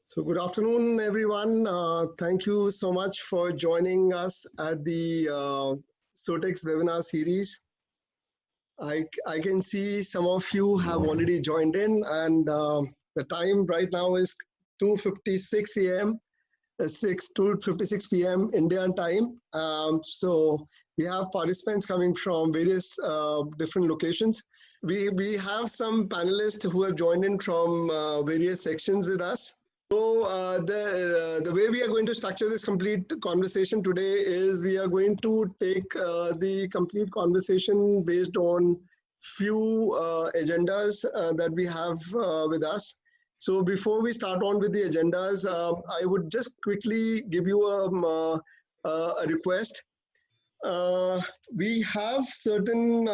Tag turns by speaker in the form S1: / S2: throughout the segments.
S1: So good afternoon, everyone. Thank you so much for joining us at the Sowtex webinar series. I can see some of you have already joined in, and the time right now is 2:56 a.m. 2:56 p.m. Indian time. So we have participants coming from various different locations. We have some panelists who have joined in from various sections with us. So the way we are going to structure this complete conversation today is we are going to take the complete conversation based on few agendas that we have with us. So before we start on with the agendas, I would just quickly give you a request. We have certain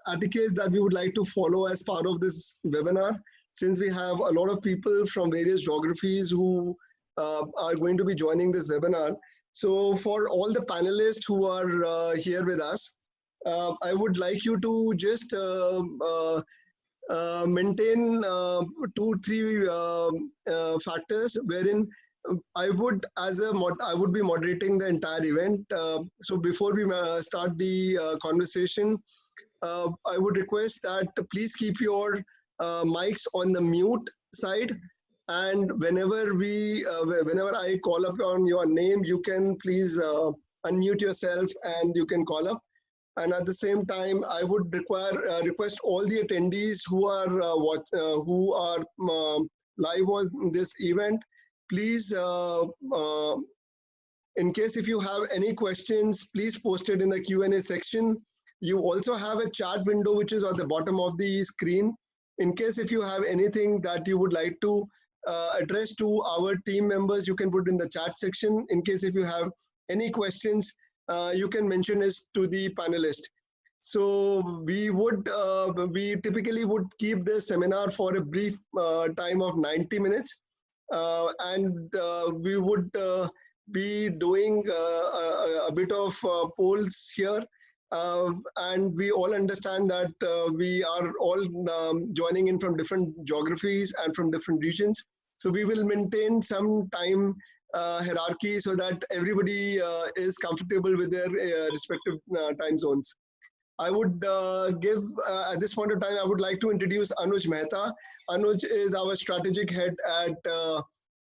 S1: etiquettes that we would like to follow as part of this webinar, since we have a lot of people from various geographies who are going to be joining this webinar. So for all the panelists who are here with us, I would like you to just maintain 2-3 factors wherein I would be moderating the entire event. So before we start the conversation, I would request that please keep your mics on the mute side, and whenever I call up on your name, you can please unmute yourself and you can call up. And at the same time, I would request all the attendees who are live on this event, please, in case if you have any questions, please post it in the Q&A section. You also have a chat window which is at the bottom of the screen. In case if you have anything that you would like to address to our team members, you can put in the chat section. In case if you have any questions, you can mention it to the panelist. So we typically would keep the seminar for a brief time of 90 minutes, and we would be doing a bit of polls here. And we all understand that we are all joining in from different geographies and from different regions. So we will maintain some time hierarchy so that everybody is comfortable with their respective time zones. I would give, at this point of time, I would like to introduce Anuj Mehta. Anuj is our strategic head at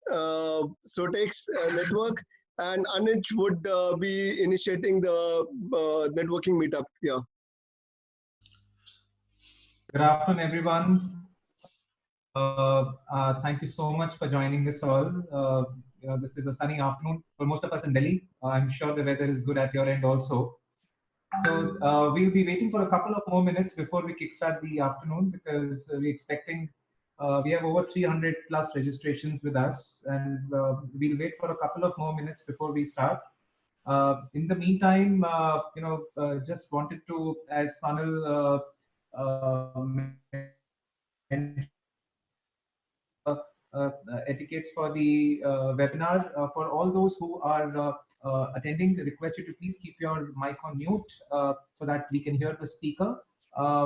S1: Sowtex Network, and Anuj would be initiating the networking meetup here.
S2: Good afternoon, everyone. Thank you so much for joining us all. This is a sunny afternoon for most of us in Delhi. I'm sure the weather is good at your end also. So we'll be waiting for a couple of more minutes before we kickstart the afternoon, because we're expecting, we have over 300 plus registrations with us, and we'll wait for a couple of more minutes before we start. In the meantime, just wanted to, as Sanil etiquettes for the webinar. For all those who are attending, request you to please keep your mic on mute so that we can hear the speaker.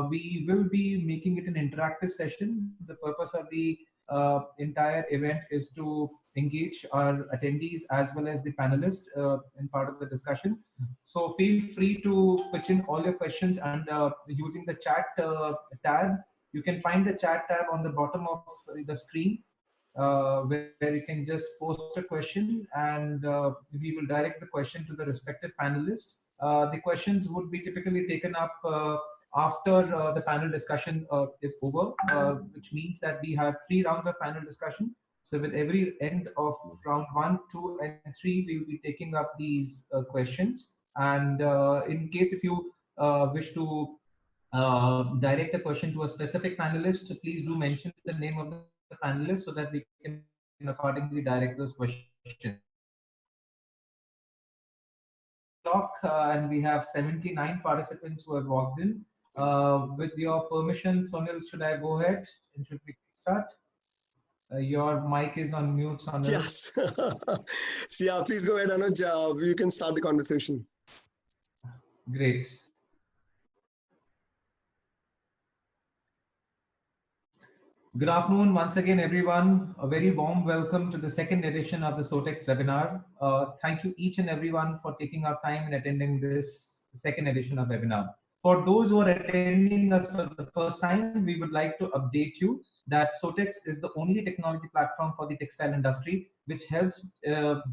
S2: We will be making it an interactive session. The purpose of the entire event is to engage our attendees as well as the panelists in part of the discussion. So feel free to pitch in all your questions, and using the chat tab. You can find the chat tab on the bottom of the screen, where you can just post a question, and we will direct the question to the respective panelist. The questions would be typically taken up after the panel discussion is over, which means that we have 3 rounds of panel discussion. So with every end of round 1, 2, and 3, we will be taking up these questions. And in case if you wish to direct a question to a specific panelist, please do mention the name of the panelist so that we can accordingly direct those questions. And we have 79 participants who have logged in. With your permission, Sonil, should I go ahead and should we start? Your mic is on mute, Sonil.
S1: Yes. Yeah, please go ahead, Anuj. You can start the conversation.
S2: Great. Good afternoon once again, everyone. A very warm welcome to the second edition of the Sowtex webinar. Thank you each and everyone for taking our time and attending this second edition of webinar. For those who are attending us for the first time, we would like to update you that Sowtex is the only technology platform for the textile industry, which helps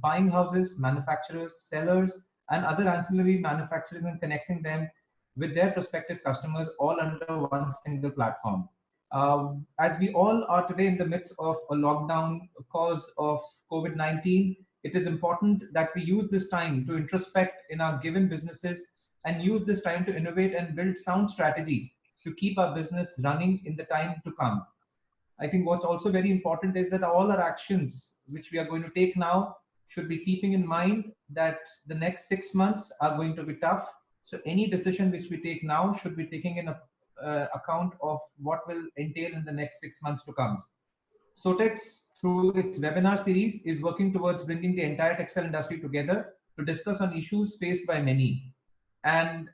S2: buying houses, manufacturers, sellers, and other ancillary manufacturers in connecting them with their prospective customers all under one single platform. As we all are today in the midst of a lockdown cause of COVID-19, it is important that we use this time to introspect in our given businesses and use this time to innovate and build sound strategy to keep our business running in the time to come. I think what's also very important is that all our actions which we are going to take now should be keeping in mind that the next 6 months are going to be tough. So any decision which we take now should be taking in account of what will entail in the next 6 months to come. Sotex, through its webinar series, is working towards bringing the entire textile industry together to discuss on issues faced by many. And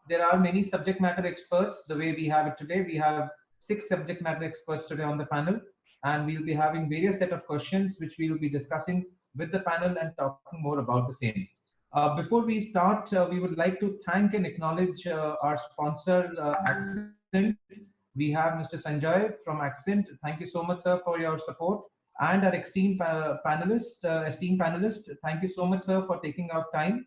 S2: there are many subject matter experts. The way we have it today, we have 6 subject matter experts today on the panel, and we'll be having various set of questions which we will be discussing with the panel and talking more about the same. Before we start, we would like to thank and acknowledge our sponsor, Accent. We have Mr. Sanjay from Accent. Thank you so much, sir, for your support. And our esteemed panelist, thank you so much, sir, for taking out time.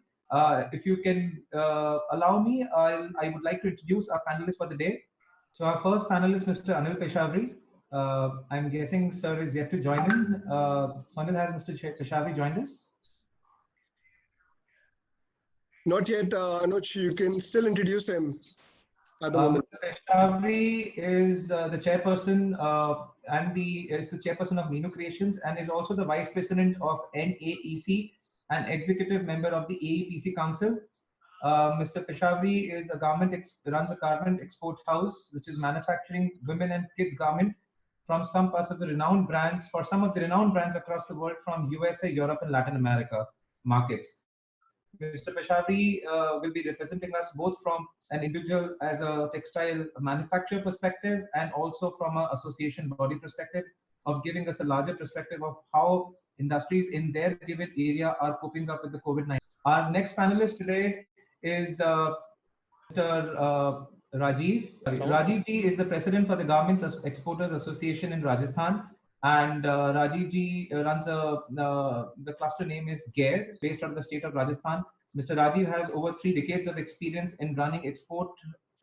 S2: If you can allow me, I would like to introduce our panelists for the day. So our first panelist, Mr. Anil Peshawari. I'm guessing sir is yet to join in. Sonil, has Mr. Peshawari joined us?
S1: Not yet, Anuj. You can still introduce him at the moment.
S2: Mr. Peshawari is the chairperson is the chairperson of Minu Creations and is also the vice president of NAEC and executive member of the AEPC Council. Mr. Peshawari is runs a garment export house which is manufacturing women and kids garment from some parts of the renowned brands for some of the renowned brands across the world from USA, Europe, and Latin America markets. Mr. Peshawari will be representing us both from an individual as a textile manufacturer perspective and also from an association body perspective of giving us a larger perspective of how industries in their given area are coping up with the COVID-19. Our next panelist today is Mr. Rajiv. Rajiv ji is the president for the Garments Exporters Association in Rajasthan. And Rajiv ji runs the cluster name is GAIR, based out of the state of Rajasthan. Mr. Rajiv has over 3 decades of experience in running export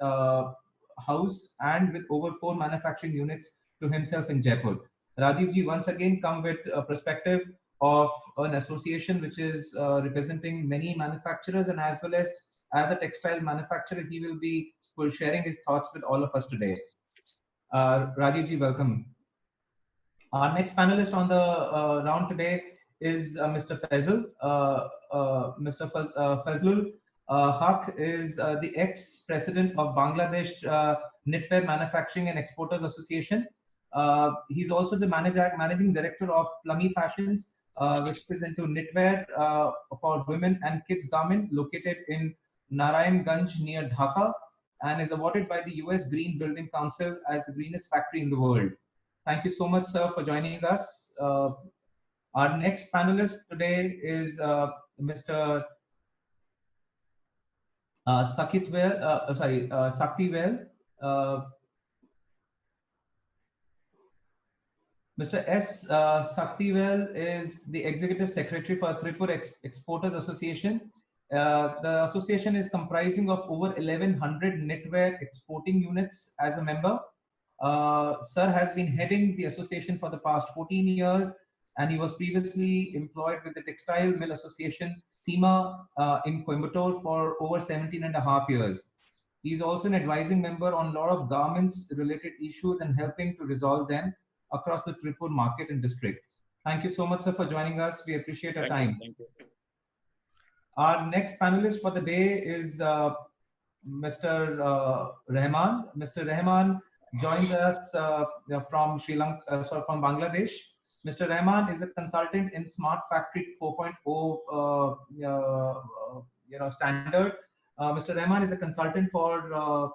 S2: house and with over 4 manufacturing units to himself in Jaipur. Rajiv ji once again come with a perspective of an association which is representing many manufacturers, and as well as a textile manufacturer, he will be sharing his thoughts with all of us today. Rajiv ji, welcome. Our next panelist on the round today is Mr. Faisal. Mr. Fazlul Haq is the ex-president of Bangladesh Knitwear Manufacturing and Exporters Association. He's also the managing director of Plummy Fashions, which is into knitwear for women and kids garments, located in Narayanganj near Dhaka, and is awarded by the US Green Building Council as the greenest factory in the world. Thank you so much, sir, for joining us. Our next panelist today is Mr. Saktivel. Mr. S. Saktivel is the Executive Secretary for Tripur Exporters Association. The association is comprising of over 1,100 knitwear exporting units as a member. Sir has been heading the association for the past 14 years, and he was previously employed with the Textile Mill Association, SEMA, in Coimbatore for over 17.5 years. He is also an advising member on a lot of garments related issues and helping to resolve them across the Tripur market and district. Thank you so much, sir, for joining us. We appreciate your time.
S3: Thank you.
S2: Our next panelist for the day is Mr. Rahman. Mr. Rahman joins us from Sri Lanka, from Bangladesh. Mr. Rahman is a consultant in Smart Factory 4.0 standard. Mr. Rahman is a consultant for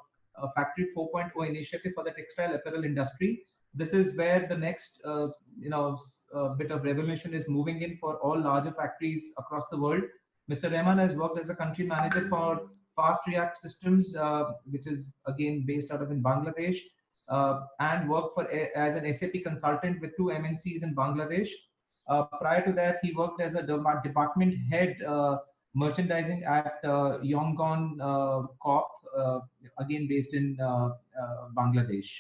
S2: Factory 4.0 initiative for the textile apparel industry. This is where the next bit of revolution is moving in for all larger factories across the world. Mr. Rahman has worked as a country manager for Fast React Systems, which is again based out of in Bangladesh, and worked as an SAP consultant with two MNCs in Bangladesh. Prior to that, he worked as a department head merchandising at Yongon Corp, again based in Bangladesh.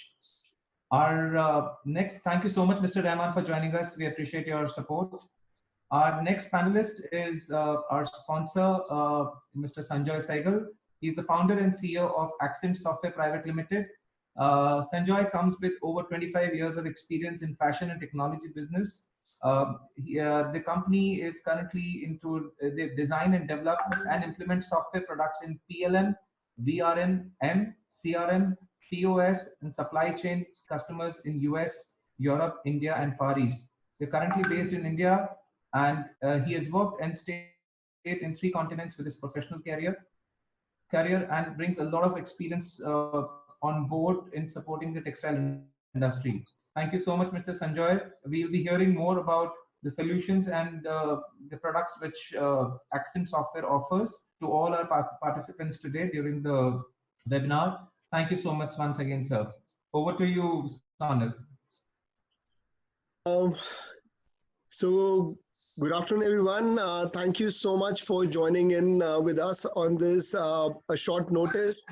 S2: Our next, thank you so much, Mr. Rahman, for joining us. We appreciate your support. Our next panelist is our sponsor, Mr. Sanjoy Sehgal. He's the founder and CEO of Accent Software Private Limited. Sanjoy comes with over 25 years of experience in fashion and technology business. The company is currently into they design and develop and implement software products in PLM, VRM, CRM, POS, and supply chain customers in US, Europe, India, and Far East. They're currently based in India, and he has worked and stayed in 3 continents with his professional career and brings a lot of experience on board in supporting the textile industry. Thank you so much, Mr. Sanjoy. We'll be hearing more about the solutions and the products which Accent Software offers to all our participants today during the webinar. Thank you so much once again, sir. Over to you, Sanil.
S1: So good afternoon, everyone. Thank you so much for joining in with us on this a short notice.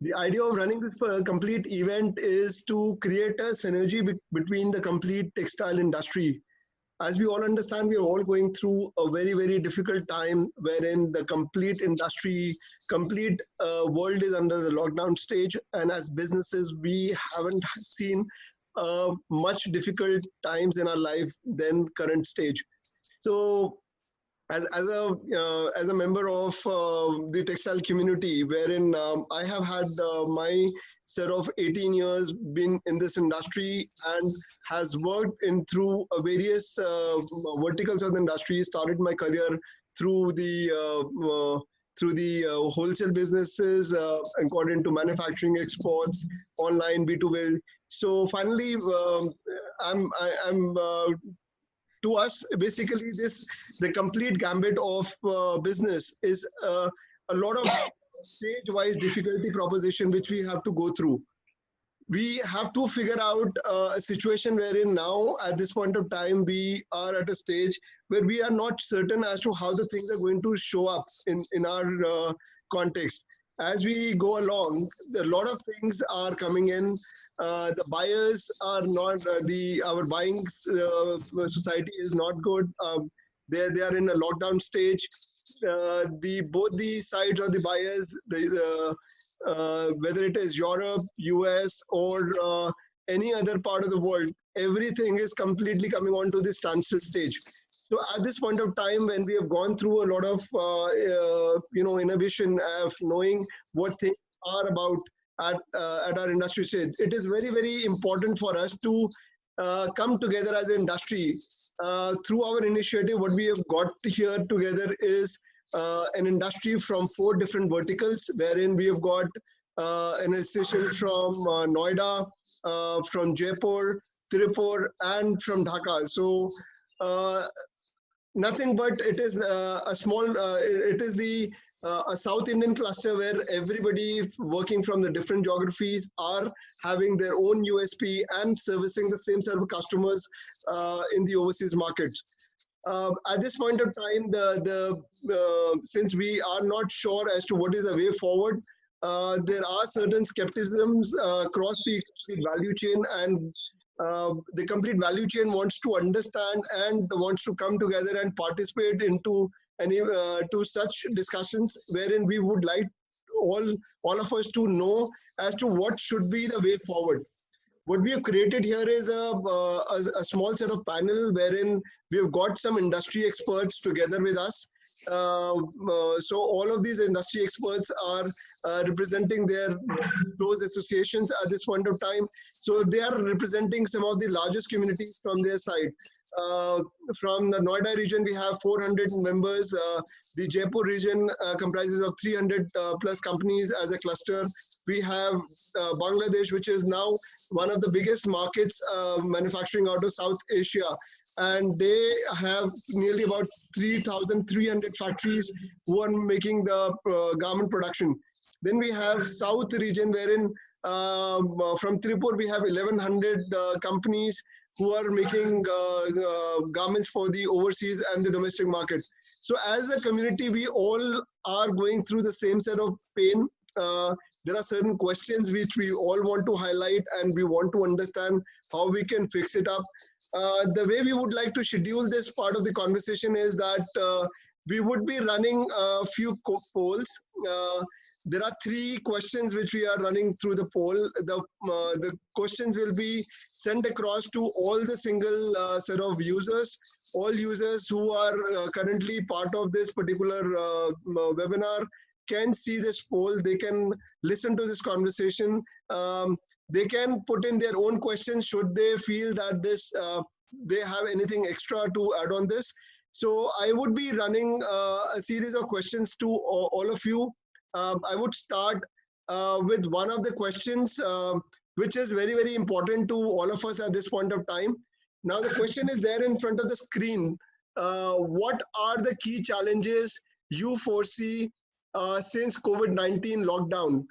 S1: The idea of running this complete event is to create a synergy between the complete textile industry. As we all understand, we are all going through a very, very difficult time wherein the complete industry, complete world is under the lockdown stage. And as businesses, we haven't seen much difficult times in our lives than current stage. So as a member of the textile community, wherein I have had my set of 18 years been in this industry and has worked in through various verticals of the industry. Started my career through the wholesale businesses and got into manufacturing, exports, online B2B. So finally, I'm to us, basically, the complete gambit of business is a lot of stage-wise difficulty proposition which we have to go through. We have to figure out a situation wherein now, at this point of time, we are at a stage where we are not certain as to how the things are going to show up in our context. As we go along, a lot of things are coming in. The buyers are not, our buying society is not good. They are in a lockdown stage. Both the sides of the buyers, whether it is Europe, US, or any other part of the world, everything is completely coming onto the standstill stage. So at this point of time, when we have gone through a lot of innovation of knowing what things are about at our industry stage, it is very, very important for us to come together as an industry. Through our initiative, what we have got here together is an industry from 4 different verticals, wherein we have got an association from Noida, from Jaipur, Tirupur, and from Dhaka. So nothing but it is a small, it is a South Indian cluster where everybody working from the different geographies are having their own USP and servicing the same set of customers in the overseas markets. At this point of time, since we are not sure as to what is the way forward, there are certain skepticisms across the value chain, and the complete value chain wants to understand and wants to come together and participate into to such discussions, wherein we would like all of us to know as to what should be the way forward. What we have created here is a small set of panel wherein we have got some industry experts together with us. So all of these industry experts are representing their close associations at this point of time. So they are representing some of the largest communities from their side. From the Noida region, we have 400 members. The Jaipur region comprises of 300 plus companies as a cluster. We have Bangladesh, which is now one of the biggest markets manufacturing out of South Asia. And they have nearly about 3,300 factories who are making the garment production. Then we have South region, wherein from Tripur we have 1,100 companies who are making garments for the overseas and the domestic market. So as a community, we all are going through the same set of pain. There are certain questions which we all want to highlight, and we want to understand how we can fix it up. The way we would like to schedule this part of the conversation is that we would be running a few polls. There are 3 questions which we are running through the poll. The questions will be sent across to all the single set of users. All users who are currently part of this particular webinar can see this poll. They can listen to this conversation. They can put in their own questions should they feel that this they have anything extra to add on this. So I would be running a series of questions to all of you. I would start with one of the questions which is very, very important to all of us at this point of time. Now the question is there in front of the screen. What are the key challenges you foresee since COVID-19 lockdown?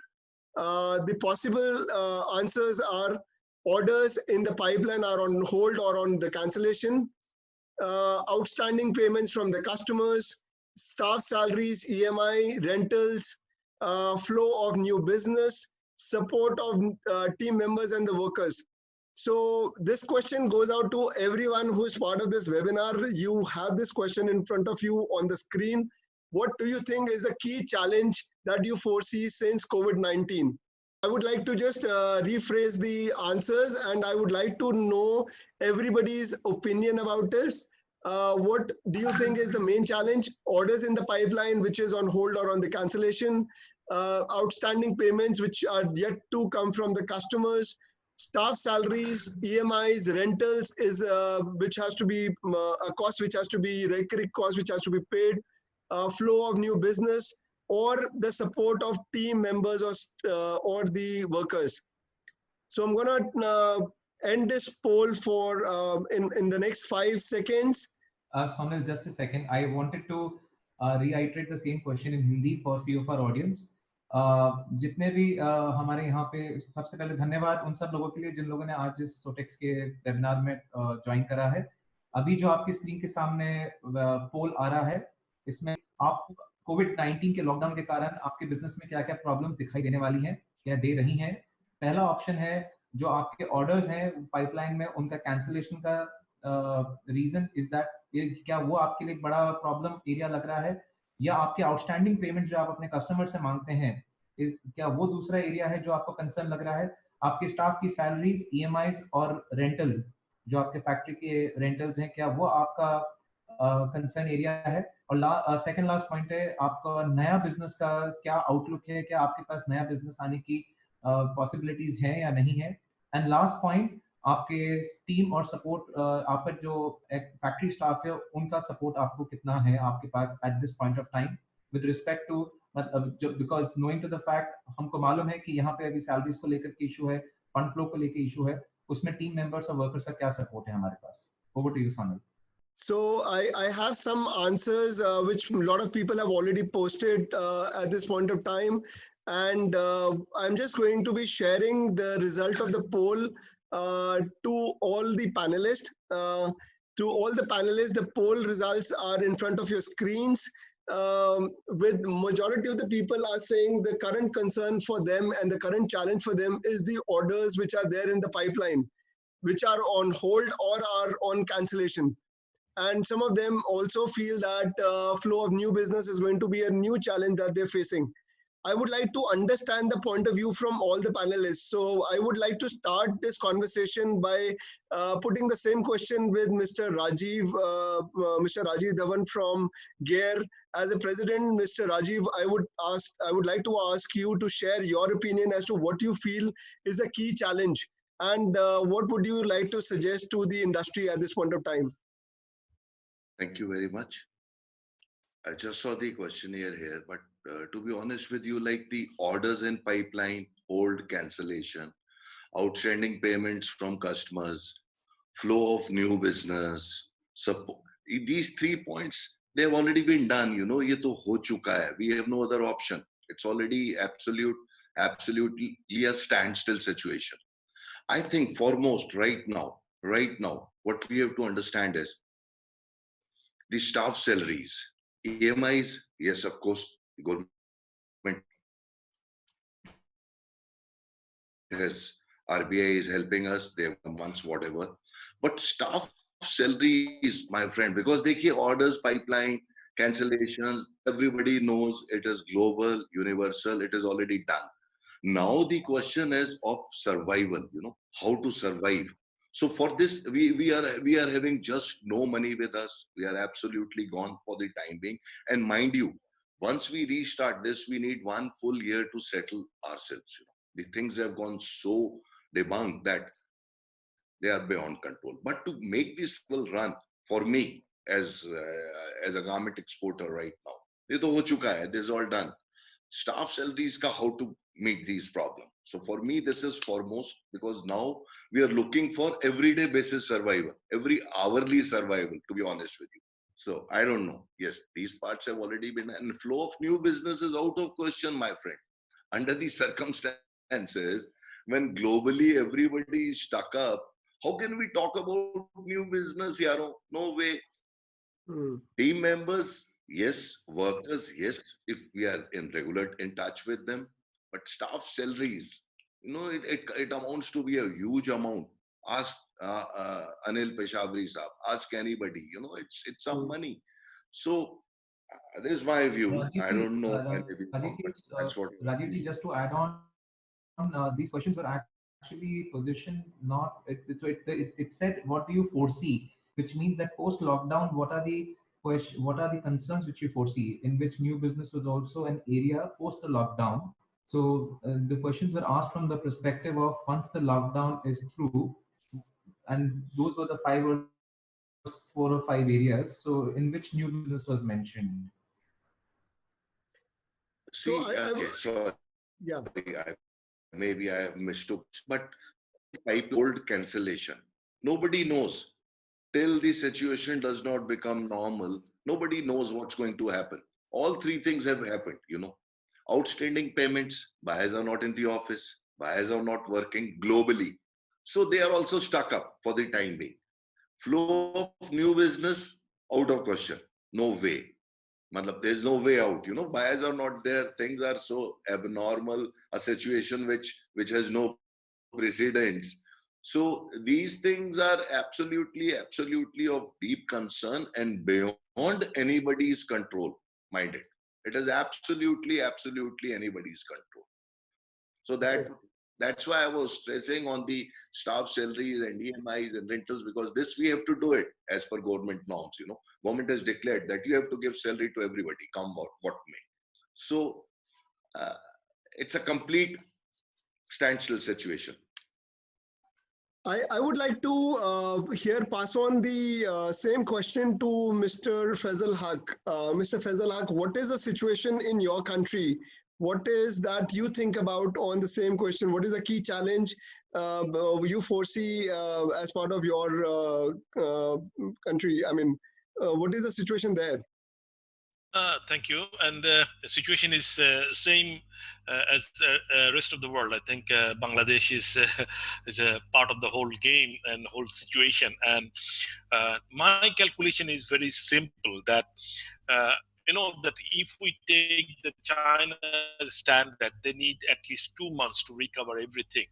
S1: The possible answers are: orders in the pipeline are on hold or on the cancellation, outstanding payments from the customers, staff salaries, EMI, rentals, flow of new business, support of team members and the workers. So this question goes out to everyone who is part of this webinar. You have this question in front of you on the screen. What do you think is a key challenge that you foresee since COVID-19? I would like to just rephrase the answers, and I would like to know everybody's opinion about it. What do you think is the main challenge? Orders in the pipeline, which is on hold or on the cancellation, outstanding payments which are yet to come from the customers, staff salaries, EMIs, rentals is which has to be a cost which has to be recurring cost which has to be paid, flow of new business, or the support of team members or the workers. So I'm gonna end this poll for in the next 5 seconds.
S2: Sonal, just a second. I wanted to reiterate the same question in Hindi for few of our audience. जितने भी हमारे यहाँ पे सबसे पहले धन्यवाद उन सब लोगों के लिए जिन लोगों ने आज इस सोटेक्स के वेबिनार में ज्वाइन करा है. अभी जो आपकी स्क्रीन के सामने पोल आ रहा है, इसमें आप कोविड-19 के लॉकडाउन के कारण आपके बिजनेस में क्या-क्या प्रॉब्लम्स दिखाई देने वाली हैं या दे रही हैं. पहला ऑप्शन है जो आपके ऑर्डर्स हैं पाइपलाइन में उनका कैंसिलेशन का रीजन इज दैट क्या वो आपके लिए एक बड़ा प्रॉब्लम एरिया लग रहा है, या आपके आउटस्टैंडिंग पेमेंट जो आप अपने कस्टमर से मांगते हैं क्या वो दूसरा एरिया है जो आपको कंसर्न लग रहा है. आपके स्टाफ की सैलरीज, ईएमआईज और रेंटल जो आपके फैक्ट्री के रेंटल्स हैं क्या वो आपका कंसर्न एरिया है. और सेकंड लास्ट पॉइंट है आपका नया बिजनेस का क्या आउटलुक है, क्या आपके पास नया बिजनेस आने की पॉसिबिलिटीज हैं या नहीं है. एंड लास्ट पॉइंट आपके टीम और सपोर्ट आपका जो फैक्ट्री स्टाफ है उनका सपोर्ट आपको कितना है आपके पास at this point of time with respect to because knowing to the fact हमको मालूम है कि यहाँ पे अभी सैलरीज को लेकर के इशू है, फंड फ्लो को लेकर इशू है, उसमें टीम मेंबर्स और वर्कर्स का क्या सपोर्ट है हमारे पास. Over to you Sonal.
S1: So I have some answers which a lot of people have already posted at this point of time, and I'm just going to be sharing the result of the poll to all the panelists. The poll results are in front of your screens. With majority of the people are saying the current concern for them and the current challenge for them is the orders which are there in the pipeline, which are on hold or are on cancellation. And some of them also feel that flow of new business is going to be a new challenge that they're facing. I would like to understand the point of view from all the panelists. So I would like to start this conversation by putting the same question with Mr. Rajiv Dhawan from GARE. As a president, Mr. Rajiv, I would like to ask you to share your opinion as to what you feel is a key challenge, and what would you like to suggest to the industry at this point of time.
S3: Thank you very much. I just saw the questionnaire here, but to be honest with you, like the orders in pipeline, hold cancellation, outstanding payments from customers, flow of new business. So these 3 points, they have already been done. ये तो हो चुका है. We have no other option. It's already absolutely a standstill situation. I think foremost right now, what we have to understand is the staff salaries, EMIs. Yes, of course, the government has, RBI is helping us. They have months, whatever. But staff salaries, my friend, because they keep orders pipeline, cancellations, everybody knows it is global, universal, it is already done. Now the question is of survival, how to survive. So for this, we are having just no money with us. We are absolutely gone for the time being. And mind you, once we restart this, we need 1 full year to settle ourselves. The things have gone so debunked that they are beyond control. But to make this will run for me as a garment exporter right now, ये तो हो चुका है. This is all done. Staff salaries ka how to meet these problems. So for me, this is foremost because now we are looking for everyday basis survival, every hourly survival, to be honest with you. So I don't know. Yes, these parts have already been, and flow of new business is out of question, my friend. Under these circumstances, when globally everybody is stuck up, how can we talk about new business, yaro? No way. Team members, yes. Workers, yes. If we are in touch with them, but staff salaries, it amounts to be a huge amount. Ask Anil Peshawari sahab. Ask anybody. It's some money. So this is my view. I don't know. I may be wrong, but that's what.
S2: Rajivji, just to add on, these questions were actually positioned not. It said, "What do you foresee?" Which means that post lockdown, what are the concerns which you foresee? In which new business was also an area post the lockdown. So the questions were asked from the perspective of once the lockdown is through, and those were the 4 or 5 areas. So in which new business was mentioned?
S3: See, okay, sorry,
S1: yeah.
S3: maybe I have mistook, but hold cancellation. Nobody knows till the situation does not become normal. Nobody knows what's going to happen. All three things have happened. Outstanding payments, buyers are not in the office, buyers are not working globally. So they are also stuck up for the time being. Flow of new business, out of question. No way. There's no way out. Buyers are not there. Things are so abnormal, a situation which has no precedents. So these things are absolutely of deep concern and beyond anybody's control. Mind it. It is absolutely anybody's control. So that's why I was stressing on the staff salaries and EMIs and rentals, because this we have to do it as per government norms. Government has declared that you have to give salary to everybody, come what may. So uh, it's a complete standstill situation.
S1: I would like to here pass on the same question to Mr. Faisal Haq. Mr. Faisal Haq, what is the situation in your country? What is that you think about on the same question? What is the key challenge you foresee as part of your country? I mean, what is the situation there?
S4: Thank you. And the situation is same as the rest of the world. I think Bangladesh is a part of the whole game and whole situation. And my calculation is very simple. That that if we take the China standard, they need at least 2 months to recover everything.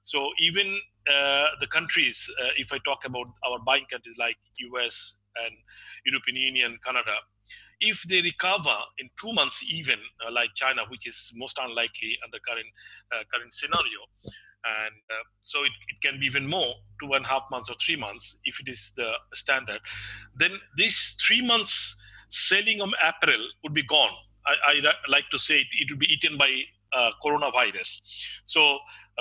S4: So even the countries, if I talk about our buying countries like US and European Union, Canada, if they recover in 2 months, even like China, which is most unlikely under current scenario, and so it can be even more, 2.5 months or 3 months if it is the standard, then this 3 months selling of apparel would be gone. I like to say it would be eaten by coronavirus. So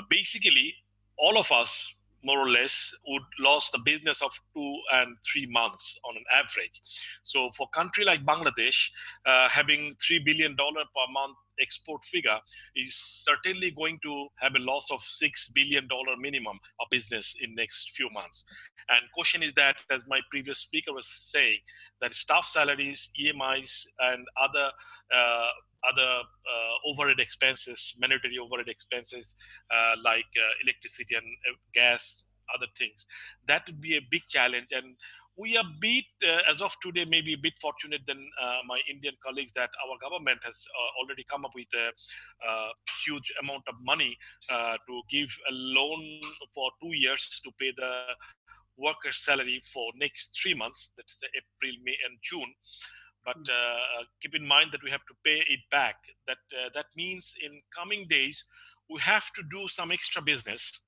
S4: basically, all of us, more or less would lose the business of 2 and 3 months on an average. So for a country like Bangladesh, having $3 billion per month export figure is certainly going to have a loss of $6 billion minimum of business in next few months. And question is that, as my previous speaker was saying, that staff salaries, EMIs, and other overhead expenses, mandatory overhead expenses like electricity and gas, other things, that would be a big challenge. And we are as of today, maybe a bit fortunate than my Indian colleagues, that our government has already come up with a huge amount of money to give a loan for 2 years to pay the worker's salary for next 3 months. That's the April, May, and June. But keep in mind that we have to pay it back. That means in coming days, we have to do some extra business,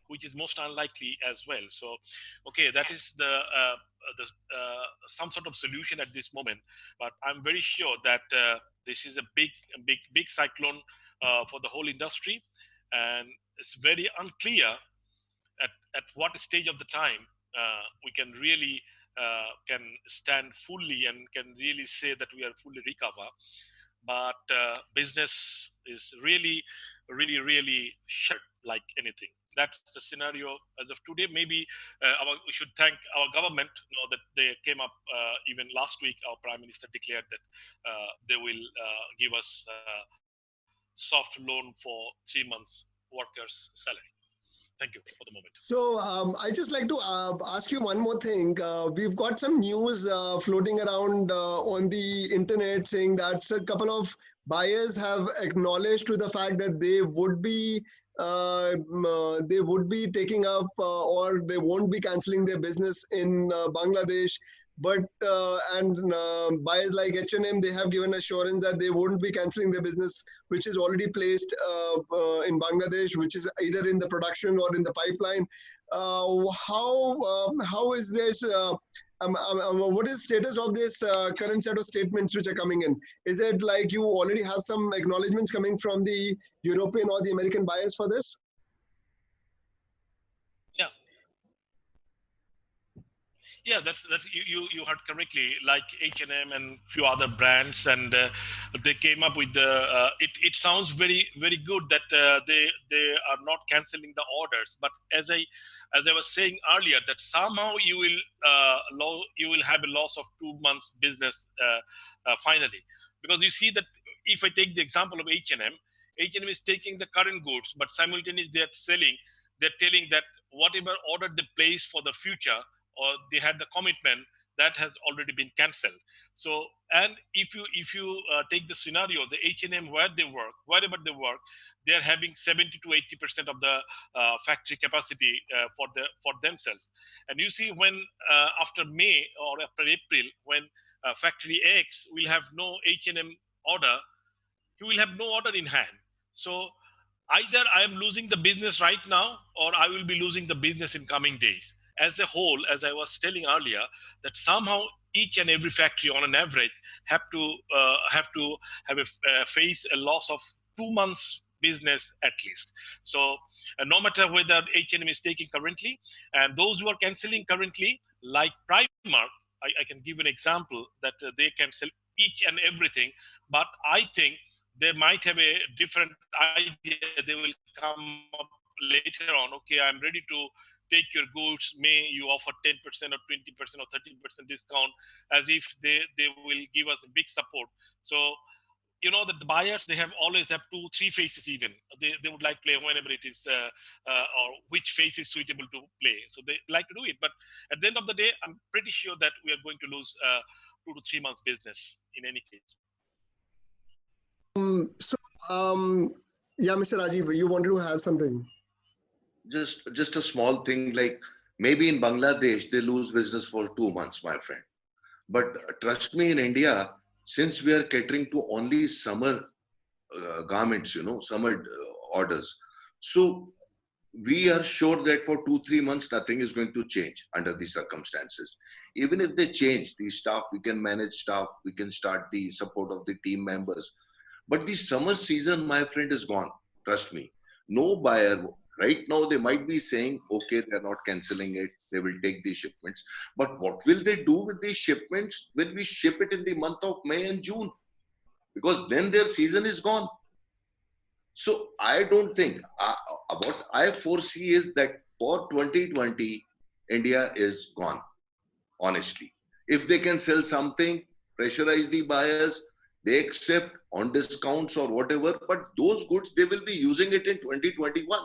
S4: which is most unlikely as well. So, okay, that is some sort of solution at this moment. But I'm very sure that this is a big cyclone for the whole industry, and it's very unclear at what stage of the time we can really can stand fully and can really say that we are fully recover. But business is really shut like anything. That's the scenario as of today. Maybe we should thank our government, that they came up even last week. Our prime minister declared that they will give us soft loan for 3 months workers' salary. Thank you for the moment.
S1: So I just like to ask you one more thing. We've got some news floating around on the internet saying that a couple of buyers have acknowledged to the fact that they would be taking up or they won't be cancelling their business in Bangladesh. But buyers like H&M, they have given assurance that they won't be cancelling their business, which is already placed in Bangladesh, which is either in the production or in the pipeline. How is this? What is status of this current set of statements which are coming in? Is it like you already have some acknowledgements coming from the European or the American buyers for this?
S4: Yeah, that's you heard correctly. Like H&M and few other brands, and they came up with the. It sounds very good that they are not canceling the orders. But as I was saying earlier, that somehow you will have a loss of 2 months business finally, because you see that if I take the example of H&M is taking the current goods, but simultaneously they're telling that whatever order they place for the future, or they had the commitment, that has already been cancelled. So, and if you take the scenario, the H&M wherever they work, they are having 70 to 80% of the factory capacity for themselves. And you see, when after May or after April, when factory X will have no H&M order, you will have no order in hand. So either I am losing the business right now, or I will be losing the business in coming days. As a whole, as I was telling earlier, that somehow each and every factory on an average have to face a loss of 2 months business at least. So no matter whether H&M is taking currently, and those who are cancelling currently, like Primark, I can give an example that they cancel each and everything. But I think they might have a different idea. They will come up later on. Okay, I'm ready to take your goods. May you offer 10% or 20% or 30% discount, as if they will give us a big support. So you know that the buyers, they always have 2-3 faces. Even they would like to play whenever it is or which face is suitable to play, so they like to do it. But at the end of the day, I'm pretty sure that we are going to lose 2 to 3 months business in any case.
S1: So yeah, Mr. Rajiv, you wanted to have something.
S3: Just a small thing, like maybe in Bangladesh they lose business for 2 months, my friend. But trust me, in India, since we are catering to only summer garments, summer orders, so we are sure that for 2-3 months nothing is going to change under the circumstances. Even if they change the staff, we can manage staff, we can start the support of the team members. But the summer season, my friend, is gone. Trust me. No buyer. Right now, they might be saying, okay, they're not canceling it. They will take these shipments. But what will they do with these shipments when we ship it in the month of May and June? Because then their season is gone. So I don't think, what I foresee is that for 2020, India is gone, honestly. If they can sell something, pressurize the buyers, they accept on discounts or whatever, but those goods, they will be using it in 2021.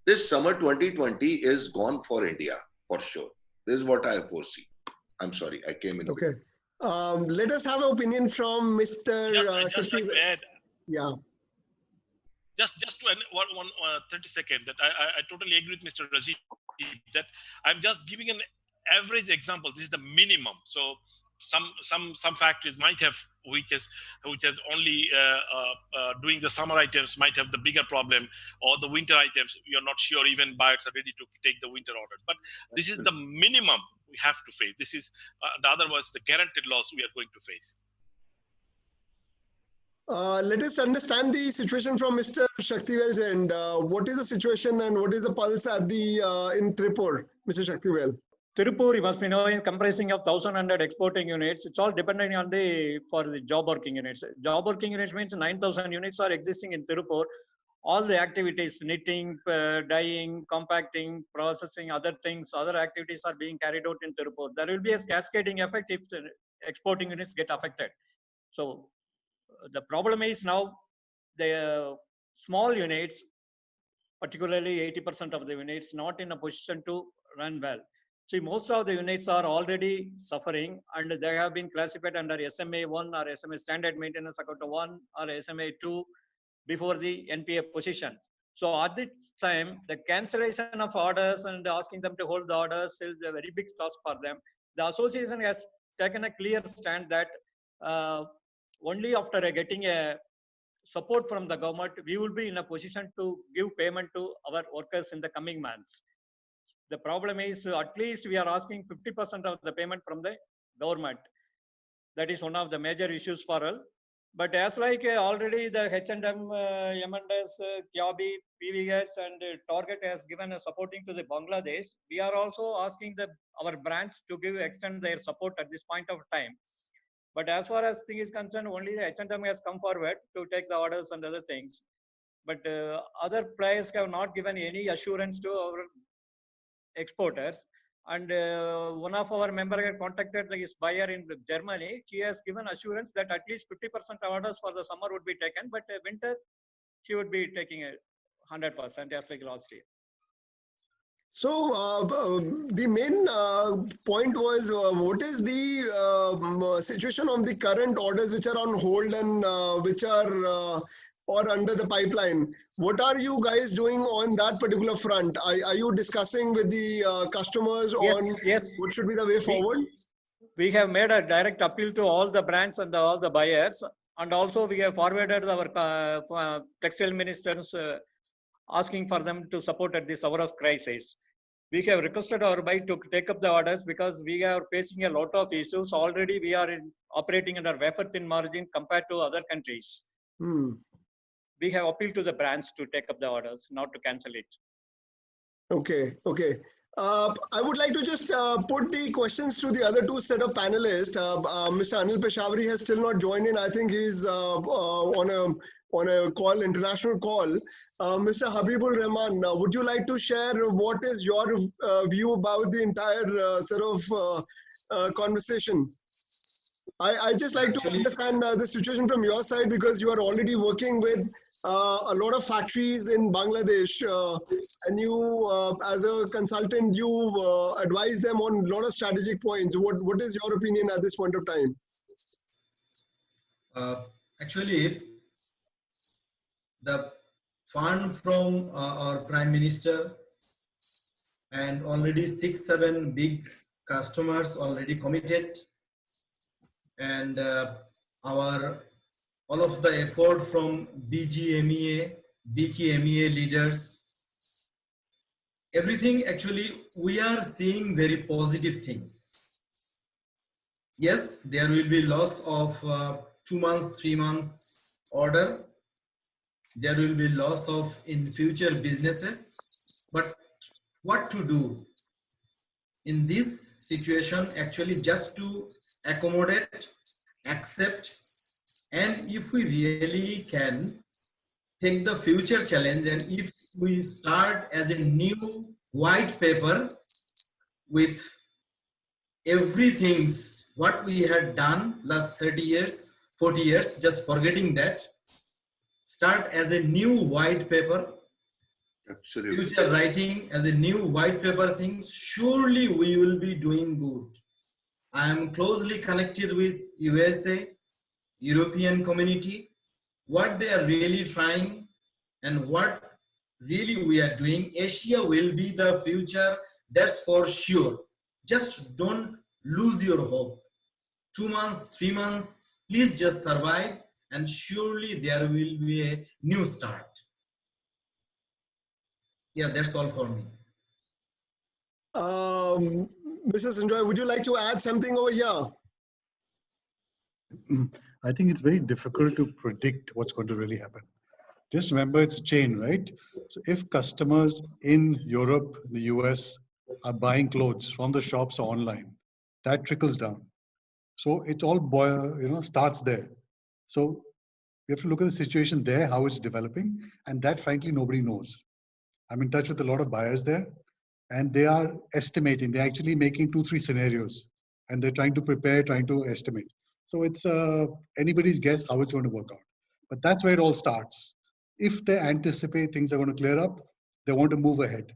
S3: This summer 2020 is gone for India, for sure. This is what I foresee. I'm sorry, I came in.
S1: Okay. Let us have an opinion from Mr.
S4: Just
S1: Shakti.
S4: like to add,
S1: Yeah.
S4: just to add one 30 second, that I totally agree with Mr. Rajiv, that I'm just giving an average example. This is the minimum. So some factories might have, which has only doing the summer items might have the bigger problem, or the winter items you're not sure even buyers are ready to take the winter order. But this is the minimum we have to face. This is the otherwise the guaranteed loss we are going to face.
S1: Let us understand the situation from Mr. Shaktivel's end. What is the situation and what is the pulse at the in Tripur, Mr. Shaktivel?
S5: Tirupur, you must be knowing, comprising of 1,100 exporting units. It's all depending on for the job working units. Job working units means 9,000 units are existing in Tirupur. All the activities, knitting, dyeing, compacting, processing, other things, other activities are being carried out in Tirupur. There will be a cascading effect if the exporting units get affected. So the problem is now the small units, particularly 80% of the units, not in a position to run well. See, most of the units are already suffering, and they have been classified under SMA 1 or SMA Standard Maintenance Account 1 or SMA 2 before the NPA position. So at this time, the cancellation of orders and asking them to hold the orders is a very big task for them. The association has taken a clear stand that only after getting a support from the government, we will be in a position to give payment to our workers in the coming months. The problem is at least we are asking 50% of the payment from the government. That is one of the major issues for all. But as like already the H&M, M&S, Kyabi, PVS and Target has given a supporting to the Bangladesh, we are also asking our brands to extend their support at this point of time. But as far as thing is concerned, only the H&M has come forward to take the orders and other things. But other players have not given any assurance to our exporters. And one of our members had contacted his buyer in Germany. He has given assurance that at least 50% orders for the summer would be taken, but winter he would be taking 100% as like last year.
S1: So the main point was what is the situation of the current orders which are on hold and which are or under the pipeline? What are you guys doing on that particular front? Are you discussing with the customers on what should be the way forward?
S5: We have made a direct appeal to all the brands and all the buyers, and also we have forwarded our textile ministers asking for them to support at this hour of crisis. We have requested our buyer to take up the orders because we are facing a lot of issues. Already we are operating under wafer thin margin compared to other countries. We have appealed to the brands to take up the orders, not to cancel it.
S1: Okay. I would like to just put the questions to the other two set of panelists. Mr. Anil Peshawari has still not joined in. I think he's on a call, international call. Mr. Habibul Rahman, would you like to share what is your view about the entire sort of conversation? I just like to understand the situation from your side because you are already working with a lot of factories in Bangladesh and you as a consultant you advise them on a lot of strategic points. What is your opinion at this point of time?
S6: Actually, the fund from our Prime Minister and already 6-7 big customers already committed, and all of the effort from BGMEA, BKMEA leaders, everything actually we are seeing very positive things. Yes, there will be loss of 2 months, 3 months order, there will be loss of in future businesses. But what to do in this situation? Actually, just to accommodate, accept, and if we really can take the future challenge, and if we start as a new white paper with everything what we had done last 30 years, 40 years, just forgetting that, start as a new white paper,
S3: Absolutely.
S6: future writing as a new white paper things, surely we will be doing good. I am closely connected with USA, European community, what they are really trying and what really we are doing. Asia will be the future, that's for sure. Just don't lose your hope. 2 months, 3 months, please just survive, and surely there will be a new start. Yeah, that's all for me.
S1: Mr. Sanjoy, would you like to add something over here?
S7: I think it's very difficult to predict what's going to really happen. Just remember, it's a chain, right? So if customers in Europe, the US are buying clothes from the shops or online, that trickles down. So it all starts there. So we have to look at the situation there, how it's developing, and that frankly nobody knows. I'm in touch with a lot of buyers there, and they are estimating. They're actually making 2-3 scenarios, and they're trying to prepare, trying to estimate. So it's anybody's guess how it's going to work out. But that's where it all starts. If they anticipate things are going to clear up, they want to move ahead,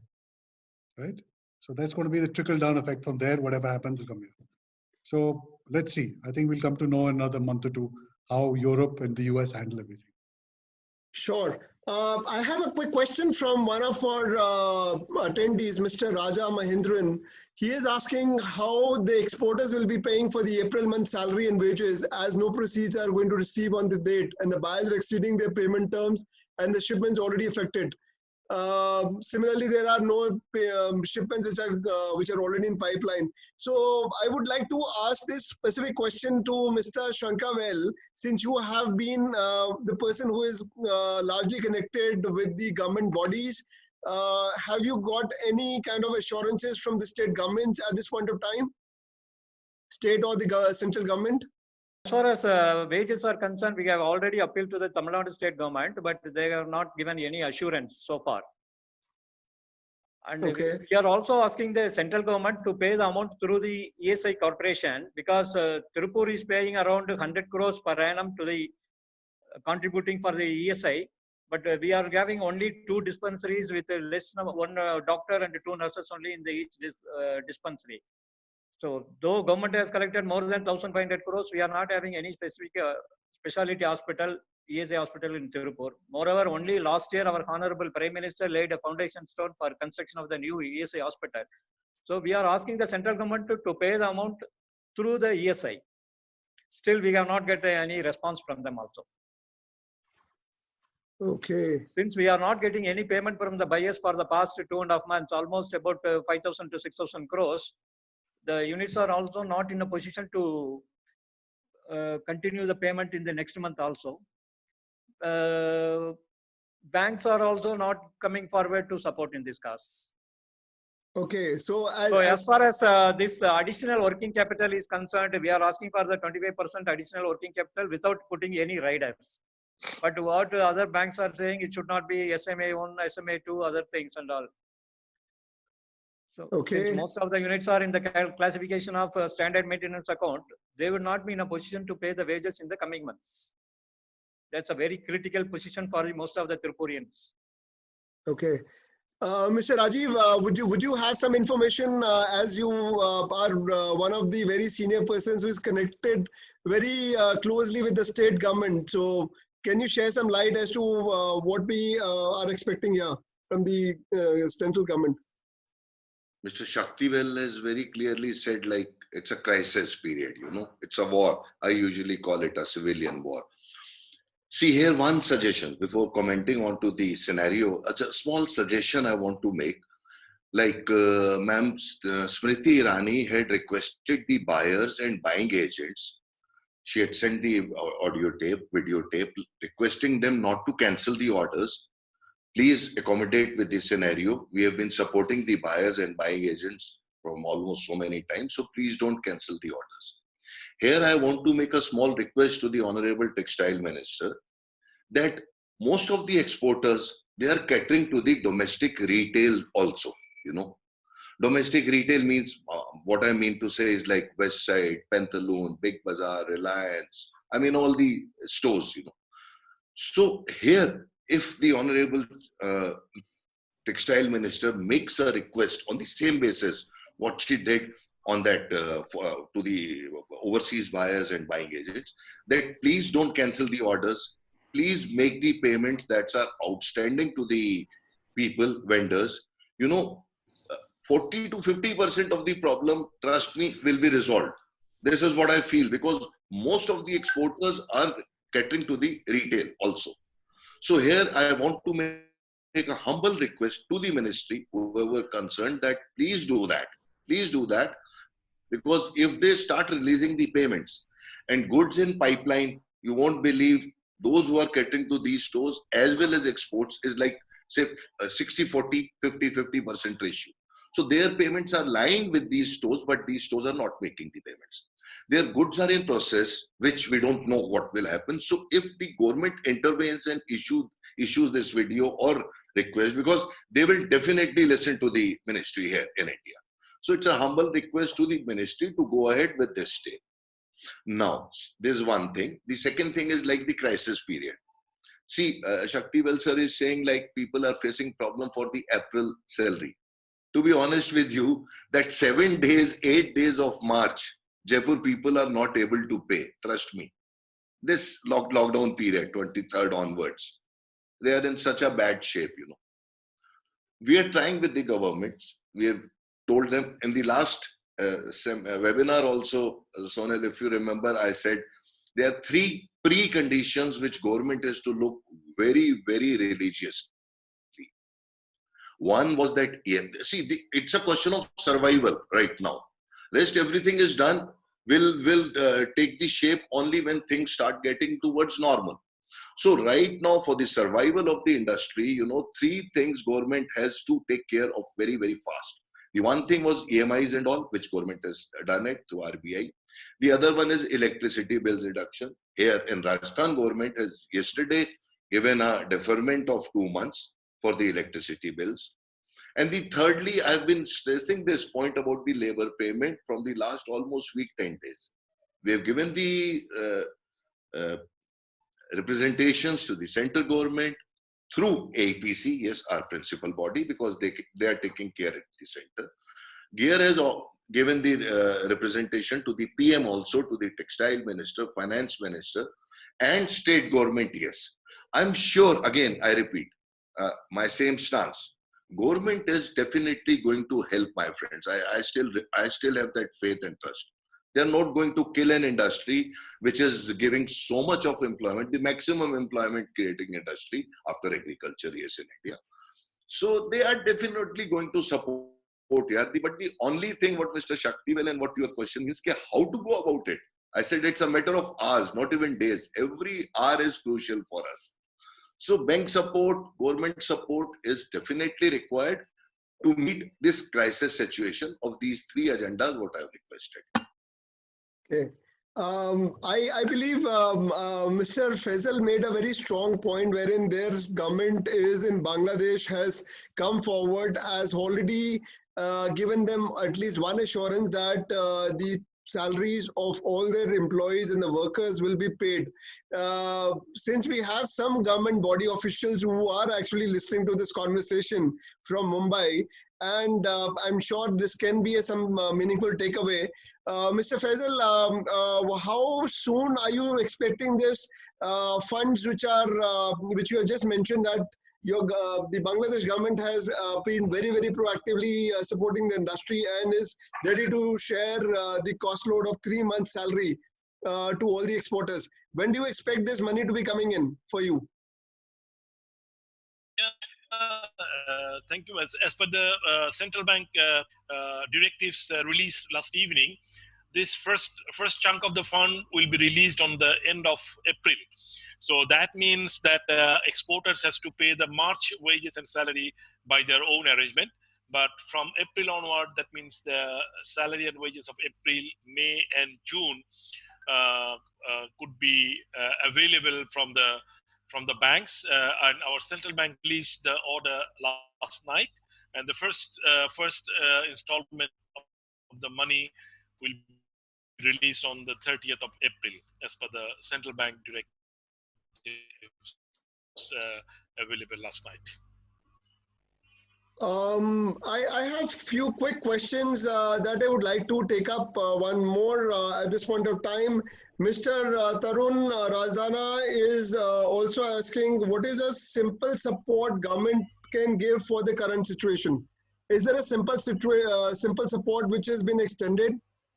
S7: right? So that's going to be the trickle-down effect from there. Whatever happens will come here. So let's see. I think we'll come to know in another month or two how Europe and the US handle everything.
S1: Sure. I have a quick question from one of our attendees, Mr. Raja Mahindran. He is asking how the exporters will be paying for the April month salary and wages, as no proceeds are going to receive on the date, and the buyers are exceeding their payment terms and the shipments already affected. Similarly, there are no shipments which are already in pipeline. So I would like to ask this specific question to Mr. Shankavel, since you have been the person who is largely connected with the government bodies. Have you got any kind of assurances from the state governments at this point of time? State or the central government?
S5: As far as wages are concerned, we have already appealed to the Tamil Nadu state government, but they have not given any assurance so far. And
S1: okay.
S5: we are also asking the central government to pay the amount through the ESI corporation, because Tirupur is paying around 100 crores per annum to the contributing for the ESI. But we are having only 2 dispensaries with less than 1 doctor and 2 nurses only in the each dispensary. So though government has collected more than 1,500 crores, we are not having any specific specialty hospital, ESI hospital in Tirupur. Moreover, only last year our Honorable Prime Minister laid a foundation stone for construction of the new ESI hospital. So we are asking the central government to pay the amount through the ESI. Still, we have not got any response from them also.
S1: Okay.
S5: Since we are not getting any payment from the buyers for the past 2.5 months, almost about 5,000 to 6,000 crores, the units are also not in a position to continue the payment in the next month also. Banks are also not coming forward to support in this case.
S1: Okay, so
S5: as far as this additional working capital is concerned, we are asking for the 25% additional working capital without putting any riders. But what other banks are saying, it should not be SMA1, SMA2, other things and all. So
S1: okay.
S5: Since most of the units are in the classification of standard maintenance account, they will not be in a position to pay the wages in the coming months. That's a very critical position for most of the Tirupurians.
S1: Okay. Mr. Rajiv, would you have some information, as you are one of the very senior persons who is connected very closely with the state government? So can you share some light as to what we are expecting here from the central government?
S3: Mr. Shaktivel has very clearly said, like, it's a crisis period, it's a war. I usually call it a civilian war. See, here one suggestion before commenting onto the scenario, a small suggestion I want to make. Like Ma'am Smriti Irani had requested the buyers and buying agents She had sent the audio tape, video tape, requesting them not to cancel the orders. Please accommodate with this scenario. We have been supporting the buyers and buying agents from almost so many times, so please don't cancel the orders. Here I want to make a small request to the Honorable Textile Minister that most of the exporters, they are catering to the domestic retail also, you know. Domestic retail means, what I mean to say is like West Side, Pantaloon, Big Bazaar, Reliance, I mean all the stores, you know. So here, if the Honorable Textile Minister makes a request on the same basis what she did on that to the overseas buyers and buying agents, that please don't cancel the orders, please make the payments that are outstanding to the people, vendors, you know, 40 to 50% of the problem, trust me, will be resolved. This is what I feel, because most of the exporters are catering to the retail also. So here I want to make a humble request to the ministry, whoever concerned, that please do that. Please do that, because if they start releasing the payments and goods in pipeline, you won't believe those who are catering to these stores as well as exports is like, say, 60-40, 50-50% ratio. So their payments are lying with these stores, but these stores are not making the payments. Their goods are in process, which we don't know what will happen. So if the government intervenes and issues this video or request, because they will definitely listen to the ministry here in India. So it's a humble request to the ministry to go ahead with this step. Now, there's one thing. The second thing is like the crisis period. See, Shaktivel sir is saying like people are facing problem for the April salary. To be honest with you, that 7 days, 8 days of March, Jaipur people are not able to pay. Trust me. This lockdown period, 23rd onwards, they are in such a bad shape, you know. We are trying with the governments. We have told them in the last webinar also, Sonal, if you remember, I said there are 3 preconditions which government is to look very, very religiously. One was that, see, it's a question of survival right now. Rest everything is done, will take the shape only when things start getting towards normal. So right now, for the survival of the industry, you know, 3 things government has to take care of very, very fast. The one thing was EMIs and all, which government has done it through RBI. The other one is electricity bills reduction. Here in Rajasthan, government has yesterday given a deferment of 2 months for the electricity bills. And the thirdly, I've been stressing this point about the labor payment from the last almost week, 10 days. We have given the uh, representations to the central government through APC, yes, our principal body, because they are taking care at the center. GEAR has given the representation to the PM also, to the textile minister, finance minister, and state government, yes. I'm sure, again, I repeat, my same stance. Government is definitely going to help, my friends. I still have that faith and trust. They're not going to kill an industry which is giving so much of employment, the maximum employment creating industry after agriculture, yes, in India. So they are definitely going to support. Yeah, but the only thing what Mr. Shaktivel and what your question is, how to go about it? I said it's a matter of hours, not even days. Every hour is crucial for us. So bank support, government support is definitely required to meet this crisis situation of these 3 agendas what I have requested.
S1: Okay. I believe Mr. Faisal made a very strong point wherein their government is in Bangladesh has come forward, has already given them at least one assurance that the salaries of all their employees and the workers will be paid. Since we have some government body officials who are actually listening to this conversation from Mumbai, and I'm sure this can be some meaningful takeaway. Mr. Faisal, how soon are you expecting this funds which you have just mentioned that the Bangladesh government has been very, very proactively supporting the industry and is ready to share the cost load of 3 months salary to all the exporters. When do you expect this money to be coming in for you?
S4: Thank you. As per the central bank directives released last evening, this first chunk of the fund will be released on the end of April. So that means that exporters has to pay the March wages and salary by their own arrangement. But from April onward, that means the salary and wages of April, May, and June could be available from the banks. And our central bank released the order last night, and the first installment of the money will be released on the 30th of April, as per the central bank directives available last night.
S1: I have few quick questions that I would like to take up. One more at this point of time. Mr. Tarun Rajdana is also asking, what is a simple support government can give for the current situation? Is there a simple support which has been extended?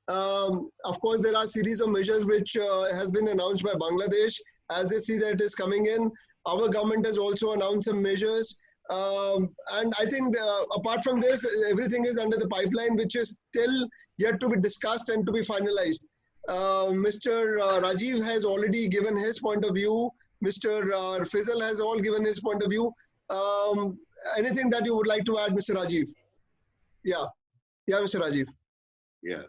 S1: Of course, there are series of measures which has been announced by Bangladesh as they see that it is coming in. Our government has also announced some measures. And I think apart from this, everything is under the pipeline, which is still yet to be discussed and to be finalized. Mr. Rajiv has already given his point of view. Mr. Fizal has all given his point of view. Anything that you would like to add, Mr. Rajiv? Yeah, Mr. Rajiv.
S3: Yeah,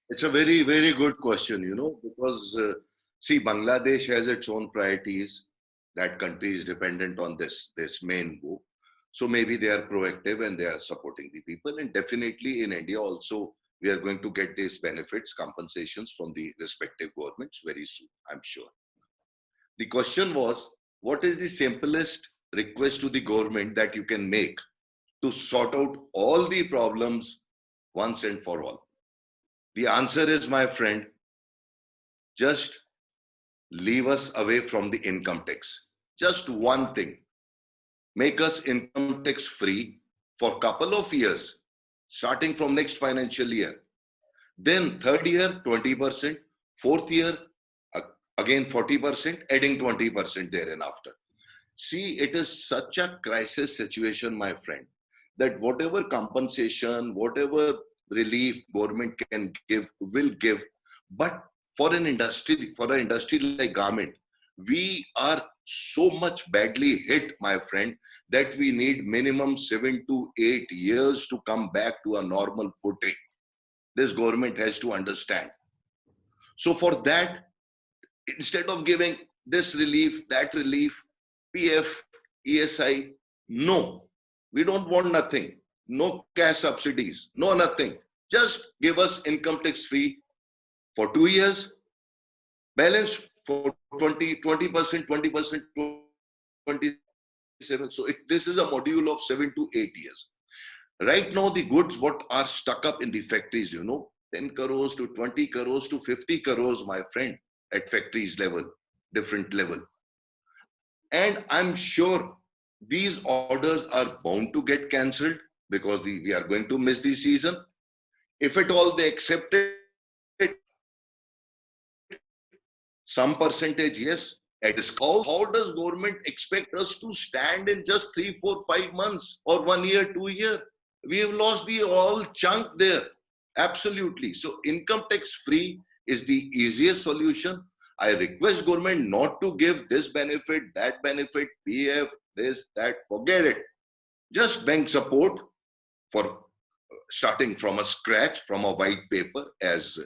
S3: it's a very, very good question, because see, Bangladesh has its own priorities. That country is dependent on this main book. So maybe they are proactive and they are supporting the people. And definitely in India also, we are going to get these benefits, compensations from the respective governments very soon, I'm sure. The question was, what is the simplest request to the government that you can make to sort out all the problems once and for all? The answer is, my friend, just leave us away from the income tax. Just one thing. Make us income tax free for a couple of years, starting from next financial year. Then third year, 20%. Fourth year, again 40%, adding 20% there and after. See, it is such a crisis situation, my friend, that whatever compensation, whatever relief government can give, will give. But for an industry like garment, we are so much badly hit, my friend, that we need minimum 7 to 8 years to come back to a normal footing. This government has to understand. So for that, instead of giving this relief, that relief, PF, ESI, no, we don't want nothing. No cash subsidies, no nothing. Just give us income tax free for 2 years, balance for 20%, 27. So this is a module of 7 to 8 years. Right now, the goods what are stuck up in the factories, 10 crores to 20 crores to 50 crores, my friend, at factories level, different level. And I'm sure these orders are bound to get cancelled because we are going to miss the season. If at all they accept it, some percentage, yes. At this, how does government expect us to stand in just 3, 4, 5 months or 1 year, 2 years? We have lost the all chunk there. Absolutely. So income tax free is the easiest solution. I request government not to give this benefit, that benefit, PF, this, that, forget it. Just bank support for starting from a scratch, from a white paper, as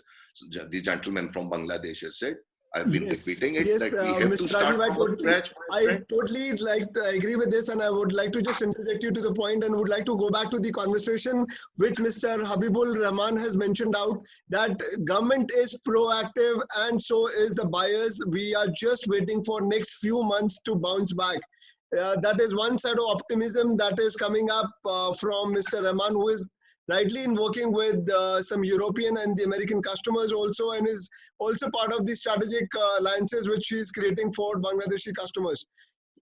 S3: the gentleman from Bangladesh has said. I've been repeating it.
S1: Yes,
S3: that we have
S1: Mr.
S3: to start
S1: Rajiv,
S3: from scratch.
S1: I totally agree with this, and I would like to just interject you to the point and would like to go back to the conversation which Mr. Habibul Rahman has mentioned out, that government is proactive and so is the buyers. We are just waiting for next few months to bounce back. That is one side of optimism that is coming up from Mr. Rahman, who is rightly in working with some European and the American customers also, and is also part of the strategic alliances which he is creating for Bangladeshi customers.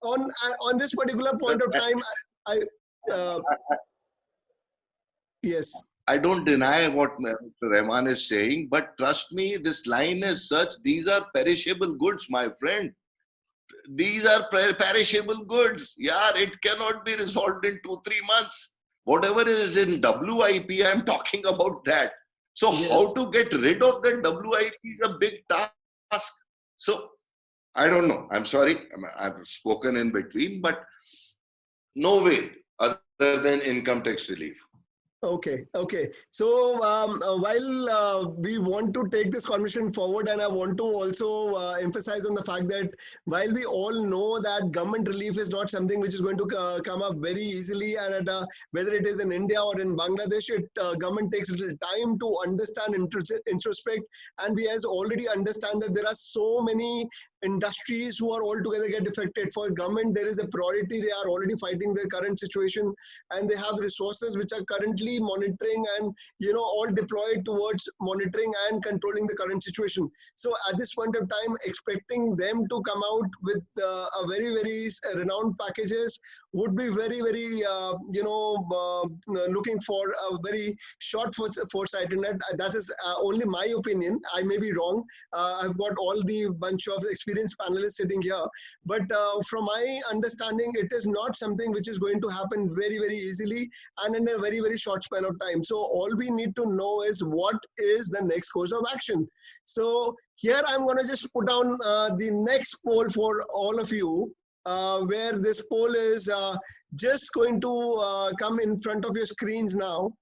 S1: On this particular point of time, yes.
S3: I don't deny what Mr. Rahman is saying, but trust me, this line is such, these are perishable goods, my friend. These are perishable goods. Yeah, it cannot be resolved in 2-3 months. Whatever is in WIP, I'm talking about that. So
S1: Yes.
S3: how to get rid of that WIP is a big task. So I don't know. I'm sorry. I've spoken in between, but no way other than income tax relief.
S1: Okay, okay. So while we want to take this conversation forward, and I want to also emphasize on the fact that while we all know that government relief is not something which is going to come up very easily, and whether it is in India or in Bangladesh, government takes a little time to understand, introspect, and we as already understand that there are so many industries who are altogether get affected. For government, there is a priority. They are already fighting their current situation, and they have resources which are currently monitoring and all deployed towards monitoring and controlling the current situation. So at this point of time, expecting them to come out with a very renowned packages would be very looking for a very short foresight, and that is only my opinion. I may be wrong. I've got all the bunch of experienced panelists sitting here, but from my understanding, it is not something which is going to happen very easily and in a very short span of time. So all we need to know is what is the next course of action. So here I'm going to just put down the next poll for all of you, where this poll is just going to come in front of your screens now.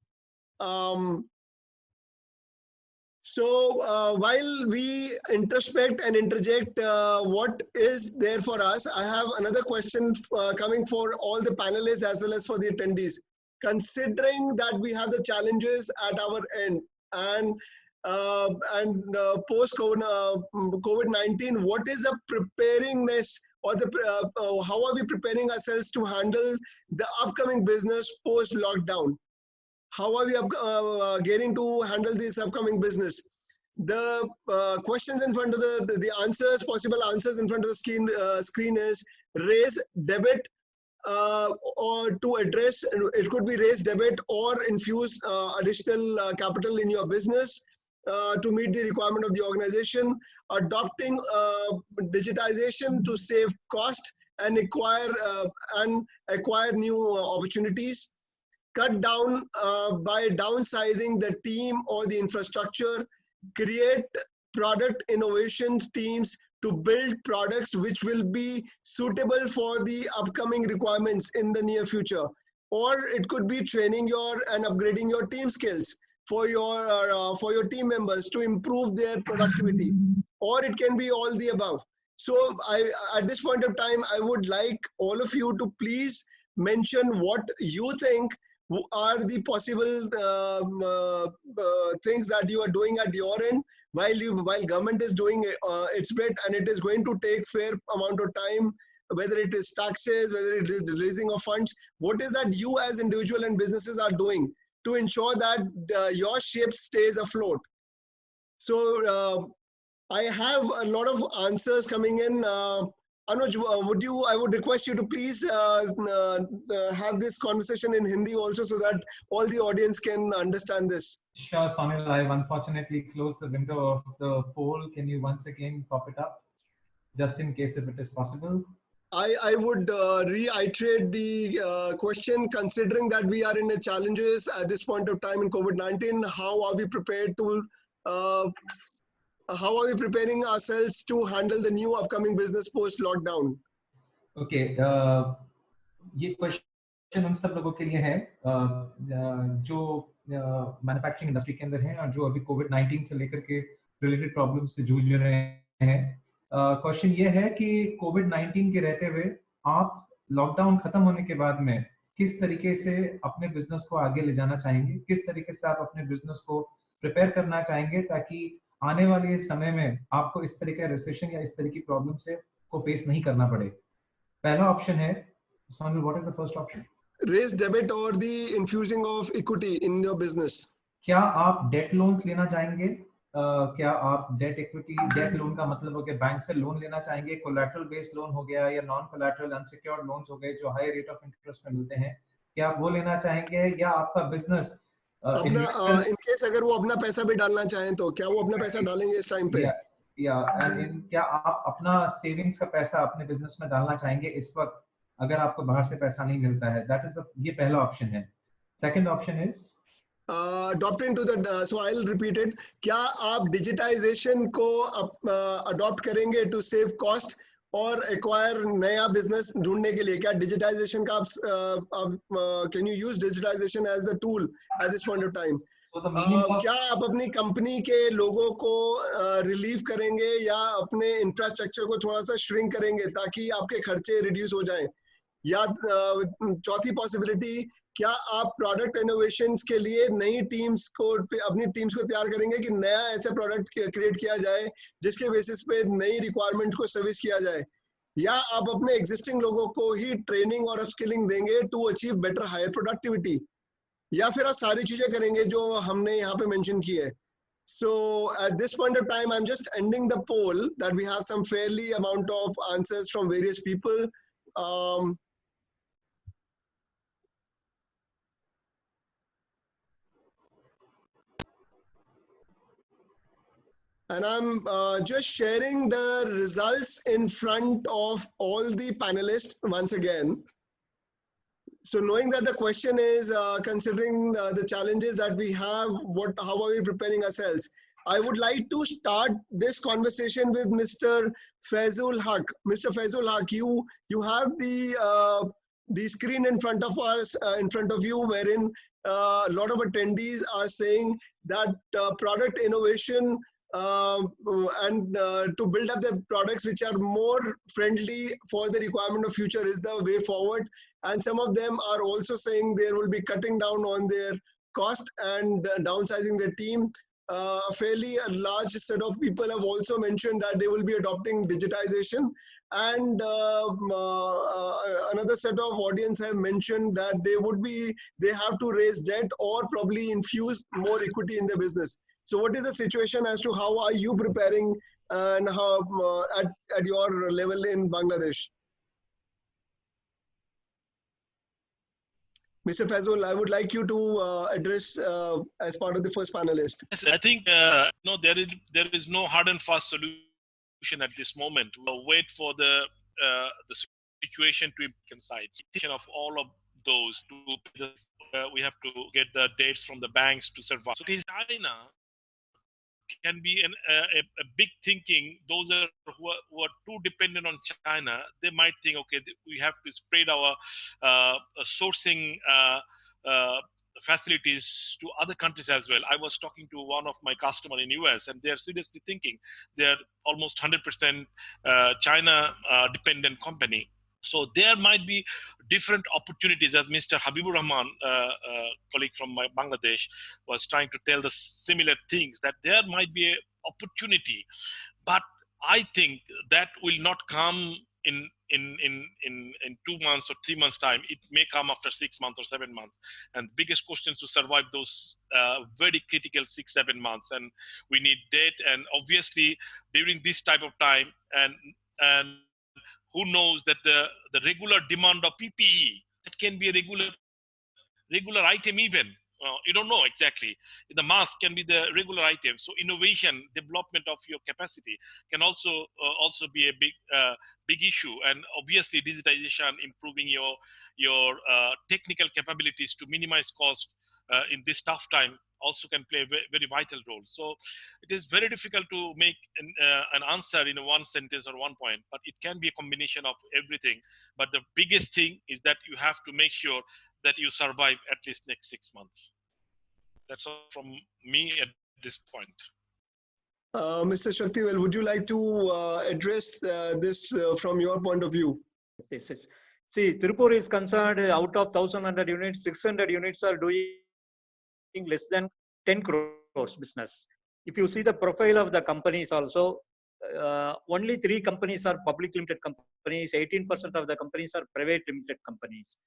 S1: So while we introspect and interject what is there for us, I have another question coming for all the panelists as well as for the attendees. Considering that we have the challenges at our end and post COVID-19, what is the preparingness or how are we preparing ourselves to handle the upcoming business post lockdown? How are we getting to handle this upcoming business? The questions in front of the answers, possible answers in front of the screen is raise debit, or to address, it could be raise debit or infuse additional capital in your business to meet the requirement of the organization, adopting digitization to save cost and acquire new opportunities, cut down by downsizing the team or the infrastructure, create product innovation teams to build products which will be suitable for the upcoming requirements in the near future. Or it could be training and upgrading your team skills for your team members to improve their productivity. Or it can be all the above. So at this point of time, I would like all of you to please mention what you think are the possible things that you are doing at your end while government is doing its bit, and it is going to take fair amount of time, whether it is taxes, whether it is the raising of funds. What is that you as individual and businesses are doing to ensure that your ship stays afloat? So I have a lot of answers coming in. Anuj, I would request you to please have this conversation in Hindi also, so that all the audience can understand this.
S2: Sure, Sonal, I've unfortunately closed the window of the poll. Can you once again pop it up, just in case if it is possible?
S1: I would reiterate the question, considering that we are in the challenges at this point of time in COVID-19, how are we prepared to how are we preparing ourselves to handle the new upcoming business post lockdown?
S2: Okay, ये question हम सब लोगों के लिए है जो manufacturing industry के अंदर हैं और जो अभी कोविड-19 से लेकर के रिलेटेड प्रॉब्लम से जूझ रहे हैं. क्वेश्चन ये है कि कोविड-19 के रहते हुए आप लॉकडाउन खत्म होने के बाद में किस तरीके से अपने बिजनेस को आगे ले जाना चाहेंगे, किस तरीके से आप अपने बिजनेस को प्रिपेयर करना चाहेंगे ताकि आने वाले समय में आपको इस तरह का रिसेशन या इस तरह की प्रॉब्लम से को फेस नहीं करना पड़े. पहला ऑप्शन है, Sonal, what is the first option?
S1: Raise debit or the infusing of equity in your business.
S2: क्या आप डेट लोन्स लेना चाहेंगे? क्या आप डेट इक्विटी, डेट लोन का मतलब हो गया बैंक से लोन लेना चाहेंगे, कोलैटरल बेस्ड लोन हो गया या नॉन कोलैटरल अनसिक्योर्ड लोन्स हो गए जो हाई रेट ऑफ इंटरेस्ट में मिलते हैं, क्या आप वो लेना चाहेंगे या आपका बिजनेस
S1: अपना इन केस अगर वो अपना पैसा भी डालना चाहें तो क्या वो अपना पैसा डालेंगे इस टाइम पे?
S2: क्या आप अपना सेविंग्स का पैसा अपने बिजनेस में डालना चाहेंगे इस वक्त अगर आपको बाहर से पैसा नहीं मिलता है? दैट इज द ये पहला ऑप्शन है. Second option is
S1: adopting to the so I'll repeat it. क्या आप digitization को adopt करेंगे to save cost और acquire नया business ढूंढने के लिए? क्या digitization का आप can you use digitization as a tool at this point of time?
S2: So the meaning of
S1: क्या आप अपनी कंपनी के लोगों को रिलीव करेंगे या अपने इंफ्रास्ट्रक्चर को थोड़ा सा श्रिंक करेंगे ताकि आपके खर्चे रिड्यूस हो जाएं? या चौथी पॉसिबिलिटी, क्या आप प्रोडक्ट इनोवेशंस के लिए नई टीम्स को अपनी टीम्स को तैयार करेंगे कि नया ऐसा प्रोडक्ट क्रिएट किया जाए जिसके बेसिस पे नई रिक्वायरमेंट को सर्विस किया जाए? या आप अपने एग्जिस्टिंग लोगों को ही ट्रेनिंग और अपस्किलिंग देंगे to achieve better higher productivity? या फिर आप सारी चीजें करेंगे जो हमने यहाँ पे मेंशन की है? So at this point of time, I'm just ending the poll that we have some fairly amount of answers from various people. And I'm just sharing the results in front of all the panelists once again. So knowing that the question is considering the challenges that we have, how are we preparing ourselves? I would like to start this conversation with Mr. Faizul Haq. Mr. Faizul Haq, you have the screen in front of us, in front of you, wherein a lot of attendees are saying that product innovation and to build up the products which are more friendly for the requirement of future is the way forward. And some of them are also saying they will be cutting down on their cost and downsizing their team. A fairly large set of people have also mentioned that they will be adopting digitization, and another set of audience have mentioned that they have to raise debt or probably infuse more equity in their business. So what is the situation as to how are you preparing and how at your level in Bangladesh? Mr. Fazul, I would like you to address as part of the first panelist.
S4: Yes, I think no, there is no hard and fast solution at this moment. We'll wait for the situation to coincide. Of all of those we have to get the dates from the banks to survive. So China can be a big thinking. Those who are too dependent on China, they might think, okay, we have to spread our sourcing facilities to other countries as well. I was talking to one of my customer in US, and they are seriously thinking they're almost 100% China dependent company. So there might be different opportunities, as Mr. Habibur Rahman, colleague from Bangladesh, was trying to tell the similar things, that there might be an opportunity, but I think that will not come in 2 months or 3 months time. It may come after 6 months or 7 months. And the biggest question is to survive those very critical 6-7 months. And we need debt. And obviously during this type of time, and who knows that the regular demand of PPE, that can be a regular item even. You don't know exactly. The mask can be the regular item. So innovation, development of your capacity can also be a big issue. And obviously digitization, improving your technical capabilities to minimize cost in this tough time also can play a very vital role. So it is very difficult to make an answer in one sentence or one point, but it can be a combination of everything. But the biggest thing is that you have to make sure that you survive at least next 6 months. That's all from me at this point.
S1: Mr. Shaktivel, would you like to address this from your point of view?
S5: Yes. See, Tirupur is concerned, out of 1,100 units, 600 units are doing less than 10 crores business. If you see the profile of the companies also, only 3 companies are public limited companies, 18% of the companies are private limited companies.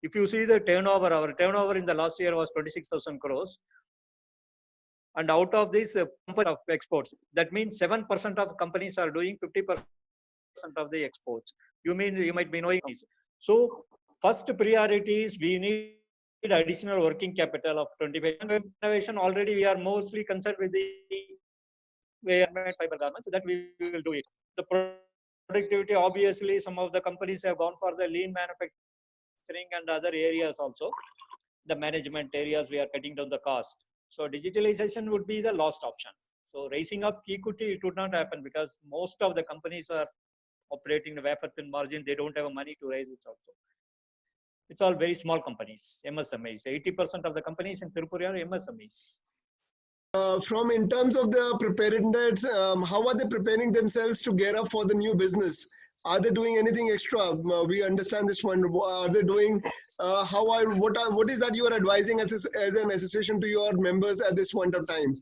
S5: If you see the turnover, our turnover in the last year was 26,000 crores. And out of this of exports, that means 7% of companies are doing 50% of the exports. You might be knowing this. So first priority is we need additional working capital of 25. Innovation already we are mostly concerned with the fiber garments, so that we will do it. The productivity, obviously, some of the companies have gone for the lean manufacturing and other areas also. the management areas, we are cutting down the cost. So digitalization would be the last option. So raising up equity, it would not happen because most of the companies are operating the wafer thin margin. They don't have money to raise it also. It's all very small companies, MSMEs. 80% of the companies in Tirupur are MSMEs.
S1: From in terms of the preparedness, how are they preparing themselves to gear up for the new business? Are they doing anything extra? We understand this one. Are they doing? What is that you are advising as an association to your members at this point of time?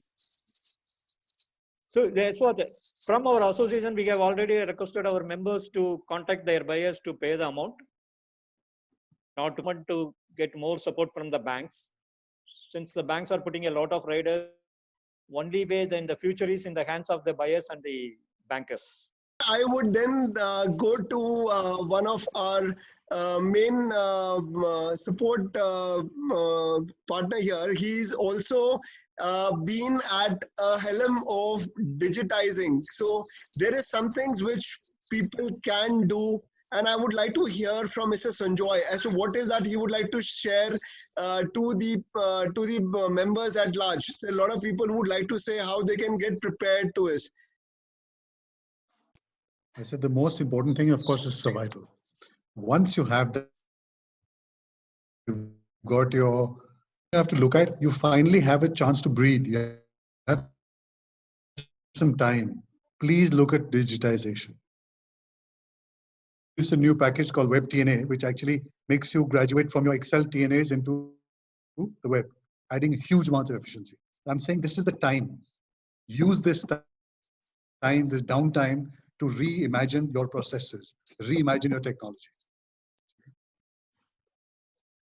S5: So that's what from our association we have already requested our members to contact their buyers to pay the amount, not to get more support from the banks. Since the banks are putting a lot of riders, only way then the future is in the hands of the buyers and the bankers.
S1: I would then go to one of our main support partner here. He's also been at a helm of digitizing. So there is some things which people can do, and I would like to hear from Mr. Sanjoy as to what is that he would like to share to the members at large. A lot of people would like to say how they can get prepared to this.
S7: I said the most important thing, of course, is survival. Once you have that, you've got your, you have to look at, you finally have a chance to breathe. You have some time. Please look at digitization. It's a new package called Web TNA, which actually makes you graduate from your Excel TNAs into the web, adding huge amounts of efficiency. I'm saying this is the time. Use this time, this downtime, to reimagine your processes, reimagine your technology.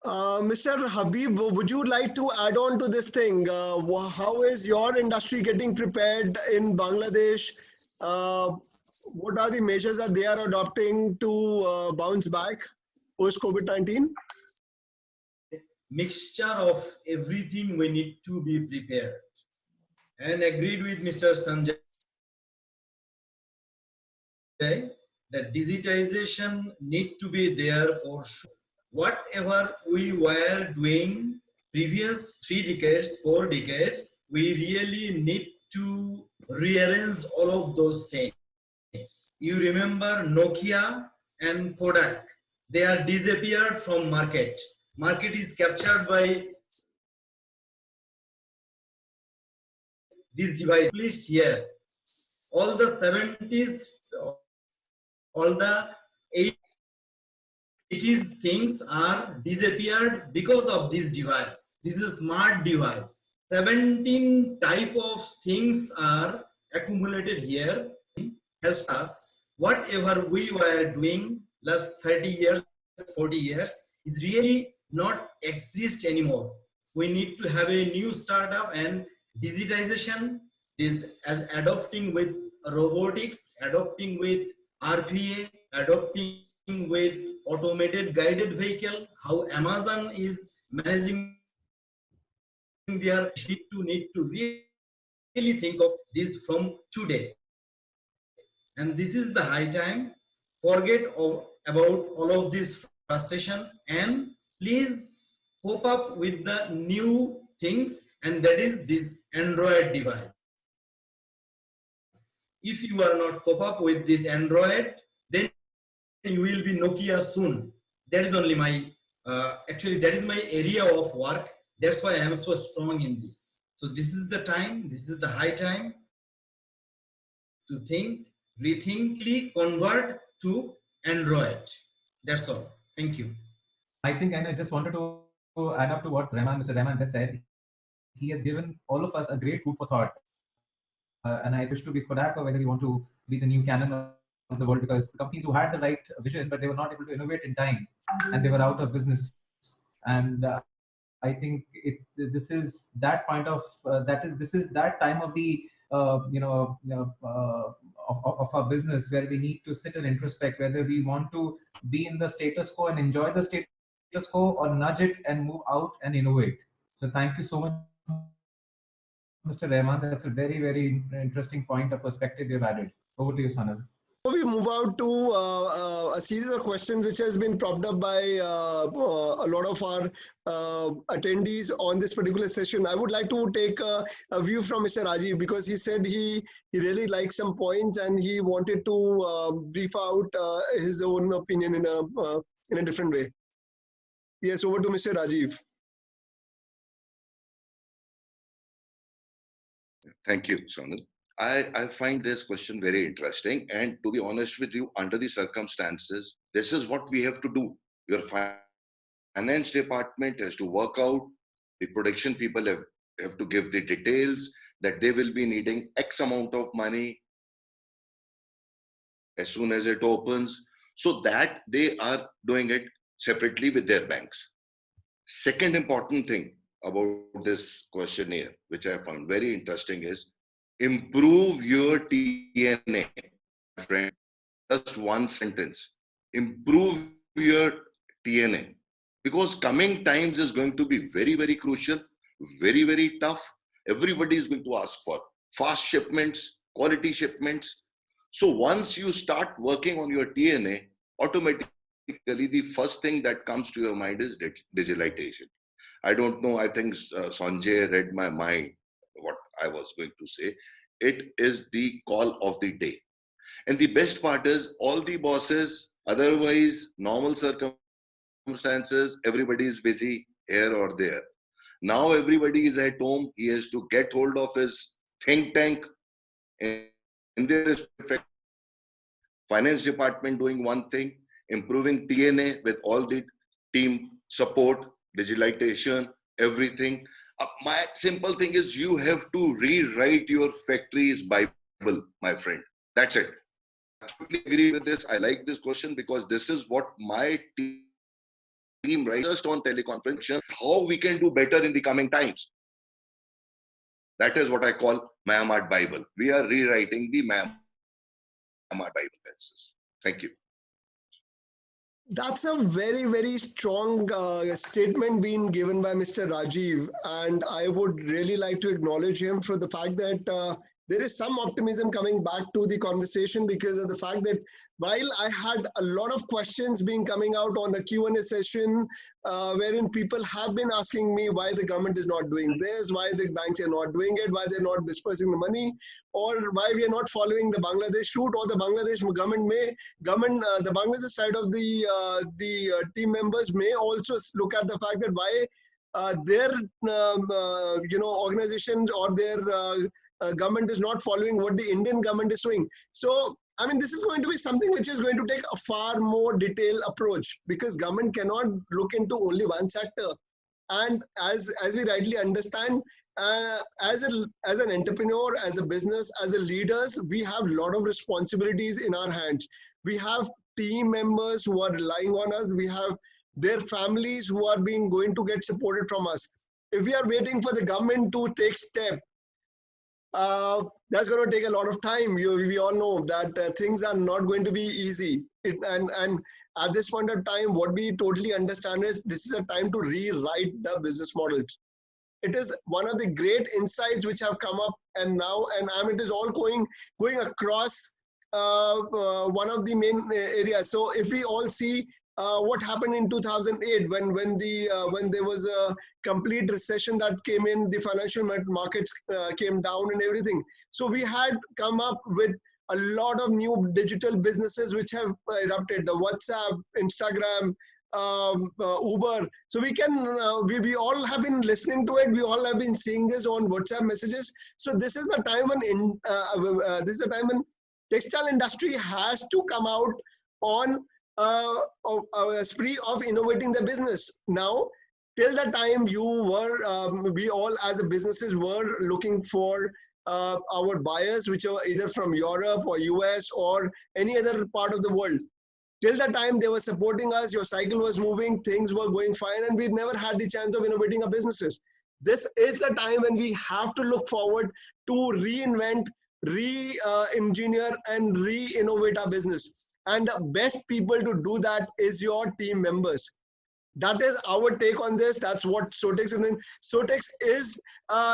S1: Mr. Habib, would you like to add on to this thing? How is your industry getting prepared in Bangladesh? What are the measures that they are adopting to bounce back post COVID-19?
S6: Mixture of everything we need to be prepared. And agreed with Mr. Sanjay that digitization need to be there for sure. Whatever we were doing previous 3 decades, 4 decades, we really need to rearrange all of those things. You remember Nokia and Kodak, they are disappeared from market. Market is captured by this device. Please here, all the 70s, all the 80s things are disappeared because of this device. This is a smart device. 17 type of things are accumulated here. Helps us. Whatever we were doing last 30 years, 40 years is really not exist anymore. We need to have a new startup, and digitization is as adopting with robotics, adopting with RPA, adopting with automated guided vehicle, how Amazon is managing their need to really think of this from today. And this is the high time. Forget about all of this frustration and please cope up with the new things, and that is this Android device. If you are not cope up with this Android, then you will be Nokia soon. That is only my, actually that is my area of work. That's why I am so strong in this. So this is the time, this is the high time to think, rethink, convert to Android. That's all. Thank you.
S2: I think, and I just wanted to add up to what Mr. Rahman just said. He has given all of us a great food for thought. And I wish to be Kodak, or whether we want to be the new Canon of the world, because the companies who had the right vision, but they were not able to innovate in time, and they were out of business. And I think this is that point of this is that time of the of our business where we need to sit and introspect whether we want to be in the status quo and enjoy the status quo, or nudge it and move out and innovate. So thank you so much, Mr. Rahman. That's a very, very interesting point of perspective you've added. Over to you, Sanal.
S1: We move out to a series of questions which has been propped up by a lot of our attendees on this particular session. I would like to take a view from Mr. Rajiv, because he said he really liked some points and he wanted to brief out his own opinion in a different way. Yes, over to Mr. Rajiv.
S3: Thank you, Sonal. I find this question very interesting. And to be honest with you, under the circumstances, this is what we have to do. Your finance department has to work out. The production people have to give the details that they will be needing X amount of money as soon as it opens, so that they are doing it separately with their banks. Second important thing about this questionnaire, which I found very interesting, is improve your TNA, friend. Just one sentence. Improve your TNA. Because coming times is going to be very, very crucial, very, very tough. Everybody is going to ask for fast shipments, quality shipments. So once you start working on your TNA, automatically the first thing that comes to your mind is digitalization. I don't know, I think Sanjay read my mind, what I was going to say. It is the call of the day. And the best part is all the bosses, otherwise normal circumstances, everybody is busy here or there. Now everybody is at home. He has to get hold of his think tank in their respect. Finance department doing one thing, improving TNA with all the team support, digitalization, everything. My simple thing is you have to rewrite your factory's Bible, my friend. That's it. I totally agree with this. I like this question because this is what my team writes on teleconference, how we can do better in the coming times. That is what I call Myanmar Bible. We are rewriting the Myanmar Bible. Thank you.
S1: That's a very, very strong statement being given by Mr. Rajiv, and I would really like to acknowledge him for the fact that there is some optimism coming back to the conversation, because of the fact that while I had a lot of questions being coming out on the Q&A session, wherein people have been asking me why the government is not doing this, why the banks are not doing it, why they're not dispersing the money, or why we are not following the Bangladesh route, or the Bangladesh government the Bangladesh side of the team members may also look at the fact that why their organizations or their government is not following what the Indian government is doing. So, I mean, this is going to be something which is going to take a far more detailed approach, because government cannot look into only one sector. And as we rightly understand, as an entrepreneur, as a business, as a leaders, we have a lot of responsibilities in our hands. We have team members who are relying on us. We have their families who are going to get supported from us. If we are waiting for the government to take step, that's going to take a lot of time. We all know that things are not going to be easy. And at this point of time, what we totally understand is this is a time to rewrite the business models. It is one of the great insights which have come up, and now, and it is all going across one of the main areas. So if we all see what happened in 2008 when there was a complete recession that came in, the financial markets came down and everything. So we had come up with a lot of new digital businesses which have erupted, the WhatsApp, Instagram, Uber. So we can we all have been listening to it. We all have been seeing this on WhatsApp messages. So this is the time when textile industry has to come out on a spree of innovating the business. Now, till the time we all as a businesses were looking for our buyers, which are either from Europe or US or any other part of the world. Till the time they were supporting us, your cycle was moving, things were going fine, and we never had the chance of innovating our businesses. This is the time when we have to look forward to reinvent, re-engineer, and re-innovate our business. And the best people to do that is your team members. That is our take on this. That's what Sowtex is doing. Sowtex is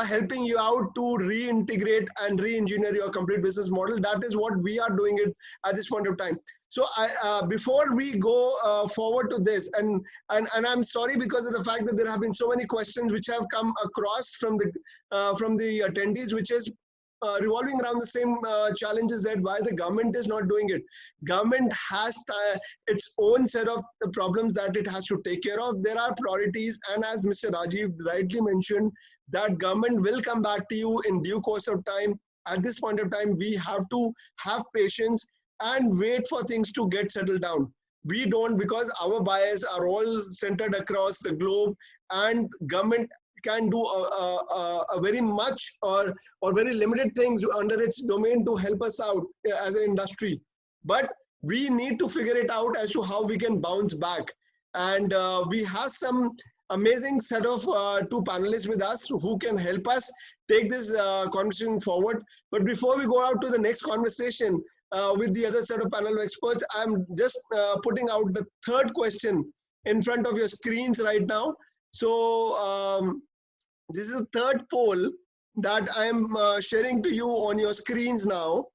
S1: helping you out to reintegrate and re-engineer your complete business model. That is what we are doing it at this point of time. So before we go forward to this, and I'm sorry because of the fact that there have been so many questions which have come across from the attendees, which is revolving around the same challenges that why the government is not doing it. Government has its own set of problems that it has to take care of. There are priorities, and as Mr. Rajiv rightly mentioned, that government will come back to you in due course of time. At this point of time, we have to have patience and wait for things to get settled down. We don't, because our buyers are all centered across the globe, and government can do a very much or very limited things under its domain to help us out as an industry. But we need to figure it out as to how we can bounce back. And we have some amazing set of two panelists with us who can help us take this conversation forward. But before we go out to the next conversation with the other set of panel experts, I'm just putting out the third question in front of your screens right now. So this is the third poll that I am sharing to you on your screens now.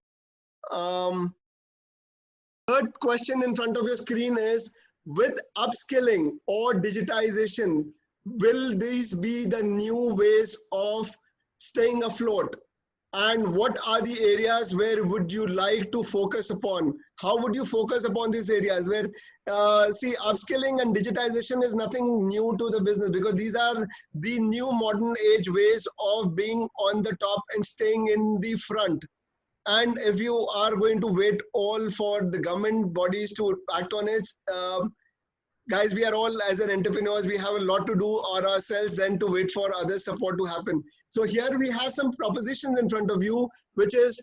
S1: Third question in front of your screen is, with upskilling or digitization, will these be the new ways of staying afloat? And what are the areas where would you like to focus upon? How would you focus upon these areas where, see, upskilling and digitization is nothing new to the business, because these are the new modern age ways of being on the top and staying in the front. And if you are going to wait all for the government bodies to act on it, guys, we are all, as an entrepreneurs, we have a lot to do on ourselves than to wait for other support to happen. So here we have some propositions in front of you, which is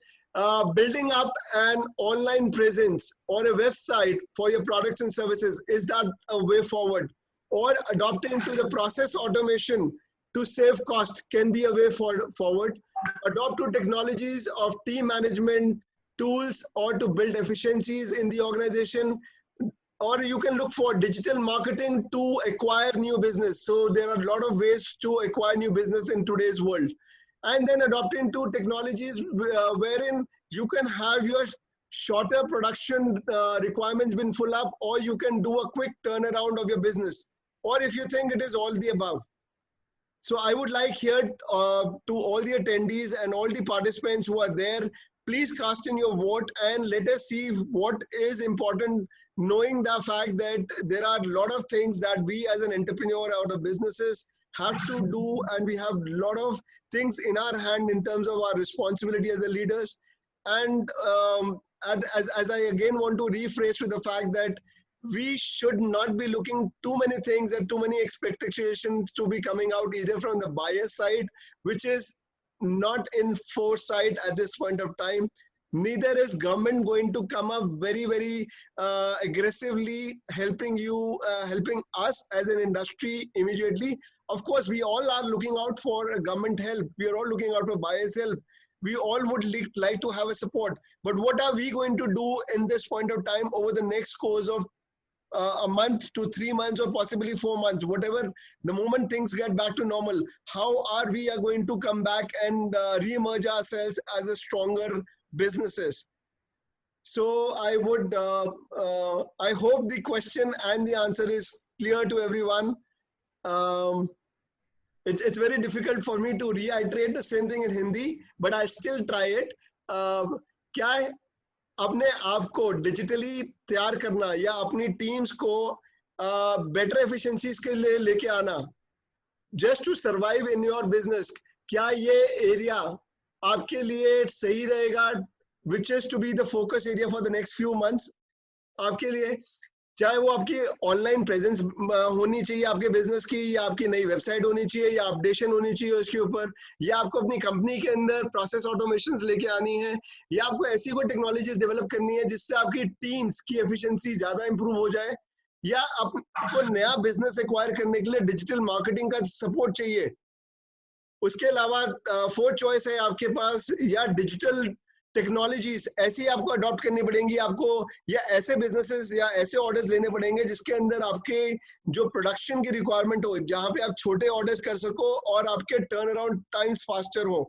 S1: building up an online presence or a website for your products and services. Is that a way forward? Or adopting to the process automation to save cost can be a way forward. Adopt to technologies of team management tools or to build efficiencies in the organization. Or you can look for digital marketing to acquire new business. So there are a lot of ways to acquire new business in today's world. And then adopting to technologies wherein you can have your shorter production requirements been full up, or you can do a quick turnaround of your business. Or if you think it is all the above. So I would like here to all the attendees and all the participants who are there, please cast in your vote and let us see what is important, knowing the fact that there are a lot of things that we as an entrepreneur out of businesses have to do, and we have a lot of things in our hand in terms of our responsibility as a leaders. And as I again want to rephrase to the fact that we should not be looking too many things and too many expectations to be coming out either from the buyer side, which is not in foresight at this point of time. Neither is government going to come up very aggressively helping you, helping us as an industry immediately. Of course, we all are looking out for government help. We are all looking out for buyers help. We all would like to have a support. But what are we going to do in this point of time over the next course of a month to 3 months or possibly 4 months, whatever, the moment things get back to normal, how are we going to come back and re-emerge ourselves as a stronger businesses? So I would, I hope the question and the answer is clear to everyone. It's very difficult for me to reiterate the same thing in Hindi, but I'll still try it. क्या है अपने आप को digitally तैयार करना या अपनी teams को बेटर एफिशिएंसीज के लिए लेके आना, just to survive in your business, क्या ये एरिया आपके लिए सही रहेगा, which is to be the focus area for the next few months आपके लिए? चाहे वो आपकी ऑनलाइन प्रेजेंस होनी चाहिए आपके बिजनेस की, या आपकी नई वेबसाइट होनी चाहिए, या अपडेशन होनी चाहिए उसके ऊपर, या आपको अपनी कंपनी के अंदर प्रोसेस ऑटोमेशंस लेके आनी है, या आपको ऐसी कोई टेक्नोलॉजीज डेवलप करनी है जिससे आपकी टीम्स की एफिशिएंसी ज्यादा इंप्रूव हो जाए, या आपको नया बिजनेस एक्वायर करने के लिए डिजिटल मार्केटिंग का सपोर्ट चाहिए। उसके अलावा फोर्थ चॉइस है आपके पास, या डिजिटल टेक्नोलॉजीज ऐसी आपको अडॉप्ट करनी पड़ेंगी आपको, या ऐसे बिजनेसेस या ऐसे ऑर्डर्स लेने पड़ेंगे जिसके अंदर आपके जो प्रोडक्शन की रिक्वायरमेंट हो, जहां पे आप छोटे ऑर्डर्स कर सको और आपके टर्न अराउंड टाइम्स फास्टर हो.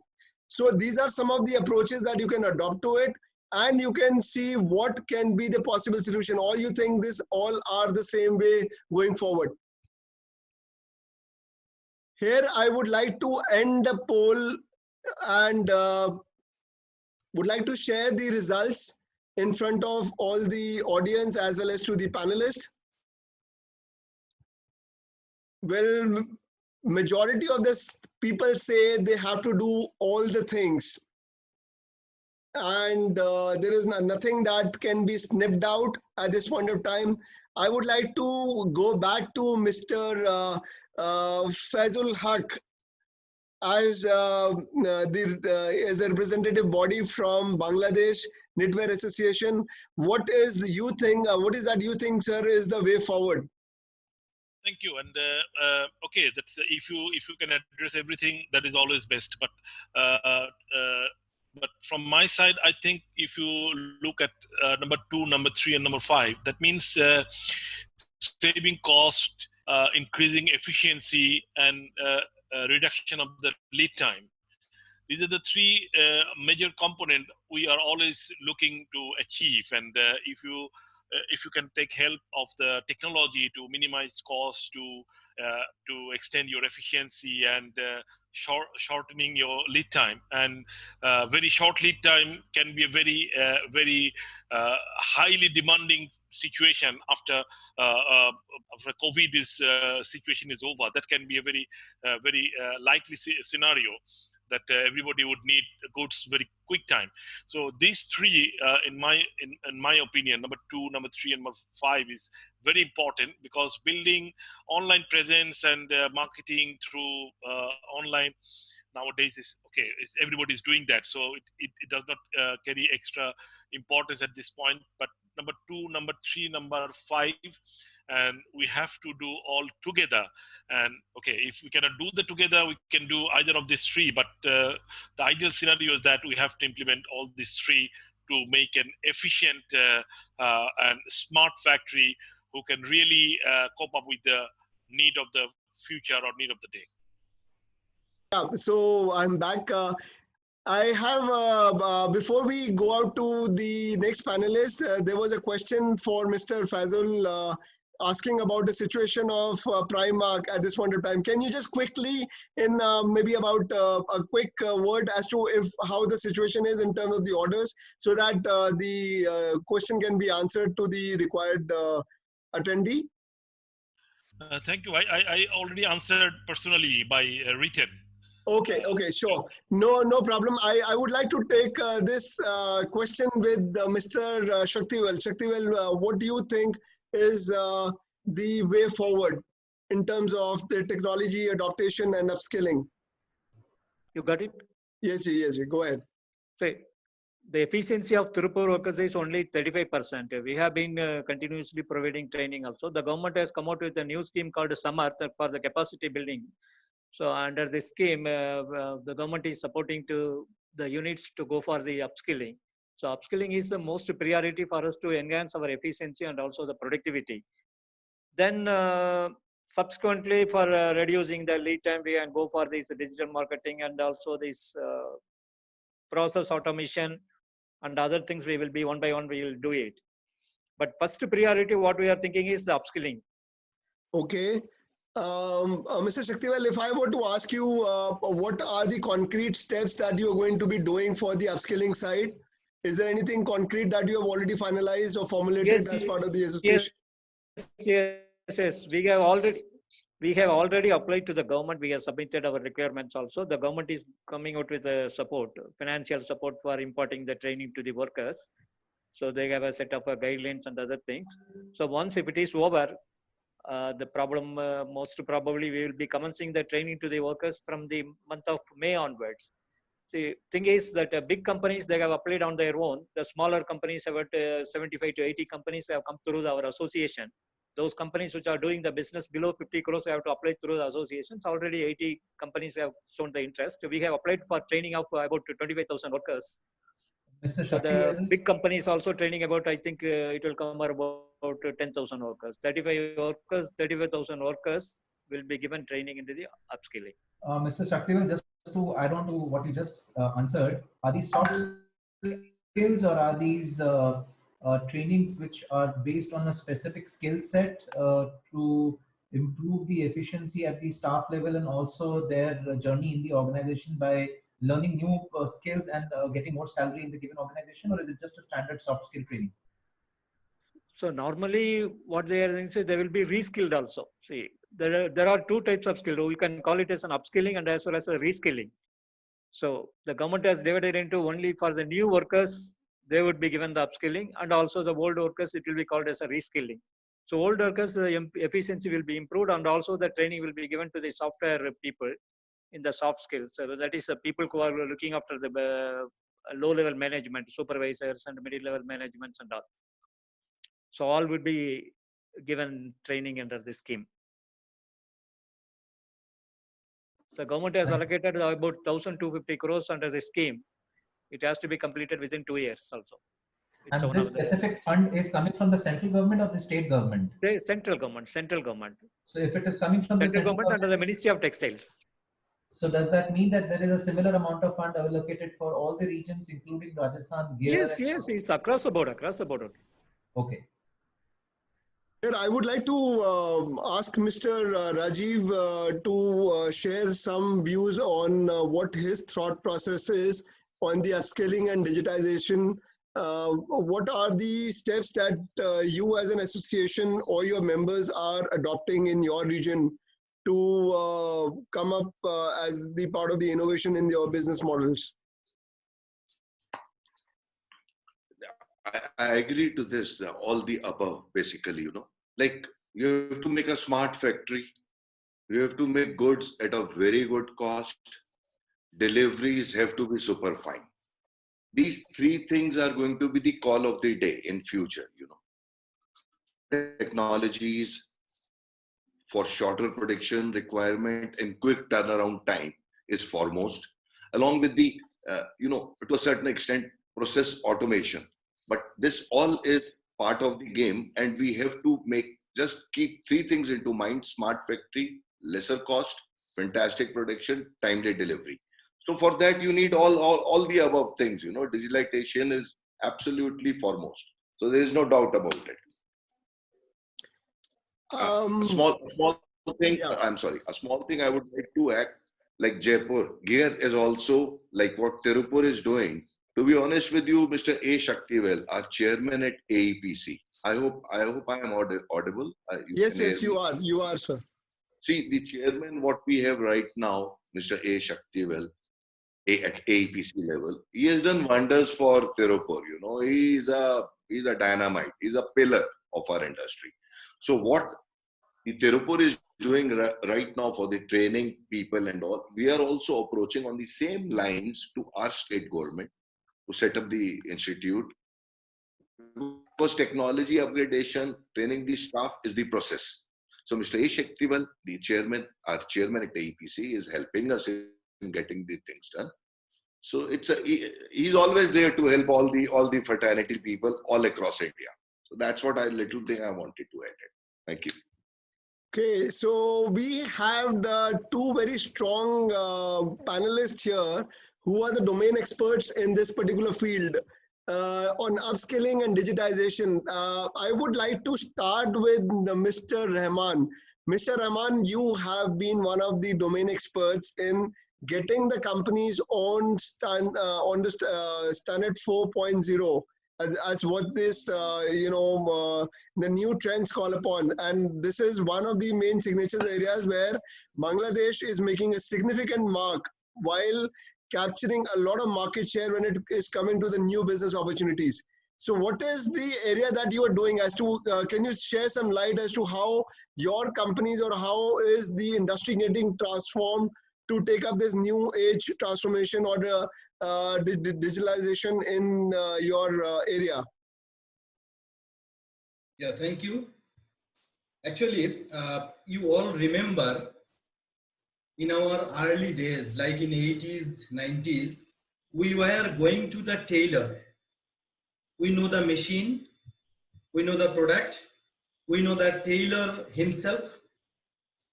S1: So these are some of the approaches that you can adopt to it, and you can see what can be the possible solution, or you think this all are the same way going forward. Here I would like to end the poll and would like to share the results in front of all the audience as well as to the panelists. Well, majority of this people say they have to do all the things, and there is nothing that can be snipped out at this point of time. I would like to go back to Mr. Fazul Haq as as a representative body from Bangladesh Knitwear Association. What is the you think? What is that you think, sir, is the way forward?
S4: Thank you. And okay, that's if you can address everything, that is always best. But from my side, I think if you look at number 2, number 3, and number 5, that means saving cost, increasing efficiency, and reduction of the lead time. These are the three major components we are always looking to achieve. And if you can take help of the technology to minimize cost, to extend your efficiency, and shortening your lead time, and very short lead time can be a very highly demanding situation after COVID situation is over. That can be a very likely scenario that everybody would need goods very quick time. So these three, in my opinion, number 2, number 3, and number 5 is very important, because building online presence and marketing through online nowadays is okay. Everybody's doing that, so it does not carry extra importance at this point. But number 2, number 3, number 5, and we have to do all together. And okay, if we cannot do the together, we can do either of these three. But the ideal scenario is that we have to implement all these three to make an efficient and smart factory who can really cope up with the need of the future or need of the day.
S1: Yeah, so I'm back. I have, before we go out to the next panelist, there was a question for Mr. Fazul asking about the situation of Primark at this point of time. Can you just quickly, in maybe about a quick word as to how the situation is in terms of the orders, so that the question can be answered to the required attendee?
S4: Thank you. I already answered personally by written.
S1: Okay, sure. No problem. I would like to take this question with Mr. Shaktivel. Shaktivel, what do you think is the way forward in terms of the technology adaptation and upskilling?
S5: You got it?
S1: Yes, go ahead.
S5: So the efficiency of Tirupur workers is only 35%. We have been continuously providing training also. The government has come out with a new scheme called Samarth for the capacity building. So under this scheme, the government is supporting to the units to go for the upskilling. So upskilling is the most priority for us to enhance our efficiency and also the productivity. Then subsequently, for reducing the lead time, we can go for this digital marketing and also this process automation and other things. We will be one by one, we will do it. But first priority, what we are thinking is the upskilling.
S1: Okay. Mr. Shaktivel, if I were to ask you, what are the concrete steps that you are going to be doing for the upskilling side? Is there anything concrete that you have already finalized or formulated as part of the association?
S5: Yes. We have already applied to the government. We have submitted our requirements also. The government is coming out with a support, financial support for imparting the training to the workers. So they have a set of guidelines and other things. So once if it is over, the problem most probably we will be commencing the training to the workers from the month of May onwards. See, thing is that big companies, they have applied on their own. The smaller companies, about 75 to 80 companies have come through our association. Those companies which are doing the business below 50 crores have to apply through the associations. Already 80 companies have shown the interest. We have applied for training of about 25,000 workers.
S2: Mr.
S5: So the
S2: Shaktivel,
S5: big companies also training about, I think it will come about 10,000 workers, 35,000 workers will be given training into the upskilling.
S2: Mr. Shaktivel, just to add on to what you just answered, are these soft skills or are these trainings which are based on a specific skill set to improve the efficiency at the staff level and also their journey in the organization by learning new skills and getting more salary in the given organization, or is it just a standard soft skill training?
S5: So normally what they are saying is they will be reskilled also. See, there are two types of skill. You can call it as an upskilling and as well as a reskilling. So the government has divided into only for the new workers, they would be given the upskilling, and also the old workers, it will be called as a reskilling. So old workers, the efficiency will be improved, and also the training will be given to the software people in the soft skills. So that is the people who are looking after the low-level management, supervisors and middle-level managements and all. So all would be given training under this scheme. So government has allocated about 1,250 crores under the scheme. It has to be completed within 2 years also. It's
S2: And this specific fund is coming from the central government or the state government?
S5: The central government, central government.
S2: So if it is coming from
S5: Central
S2: the central
S5: government under the Ministry of Textiles.
S2: so does that mean that there is a similar amount of fund allocated for all the regions, including Rajasthan? Here
S5: Yes, yes, it's across the board, across the board.
S2: Okay.
S1: Here, I would like to ask Mr. Rajiv to share some views on what his thought process is on the upscaling and digitization. What are the steps that you as an association or your members are adopting in your region to come up as the part of the innovation in your business models?
S3: I agree to this, all the above, basically, like you have to make a smart factory. You have to make goods at a very good cost. Deliveries have to be super fine. These three things are going to be the call of the day in future, Technologies for shorter production requirement and quick turnaround time is foremost, along with the, to a certain extent, process automation. But this all is part of the game, and we have to just keep three things into mind: smart factory, lesser cost, fantastic production, timely delivery. So for that, you need all the above things. Digitalization is absolutely foremost. So there is no doubt about it. A small thing. Yeah. I'm sorry. A small thing I would like to add, like Jaipur. Gear is also like what Tirupur is doing. To be honest with you, Mr. A. Shaktivel, our chairman at AEPC. I hope I am audible.
S1: Yes, you are. You are, sir.
S3: See, the chairman, what we have right now, Mr. A. Shaktivel, at AEPC level, he has done wonders for Tirupur. He's a dynamite. He's a pillar of our industry. So what the Tirupur is doing right now for the training people and all, we are also approaching on the same lines to our state government to set up the institute, because technology upgradation, training the staff is the process. So Mr. A. Shaktivel, our chairman at the AEPC, is helping us in getting the things done. So he's always there to help all the fraternity people all across India. So that's what little thing I wanted to add. Thank you.
S1: Okay, so we have the two very strong panelists here who are the domain experts in this particular field on upskilling and digitization. I would like to start with Mr. Rahman. Mr. Rahman, you have been one of the domain experts in getting the companies on the standard 4.0 as what this the new trends call upon, and this is one of the main signature areas where Bangladesh is making a significant mark while capturing a lot of market share when it is coming to the new business opportunities. So what is the area that you are doing as to, can you share some light as to how your companies or how is the industry getting transformed to take up this new age transformation or digitalization in your area?
S6: Yeah, thank you. Actually, you all remember in our early days, like in 80s, 90s, we were going to the tailor we know the machine, we know the product, we know the tailor himself,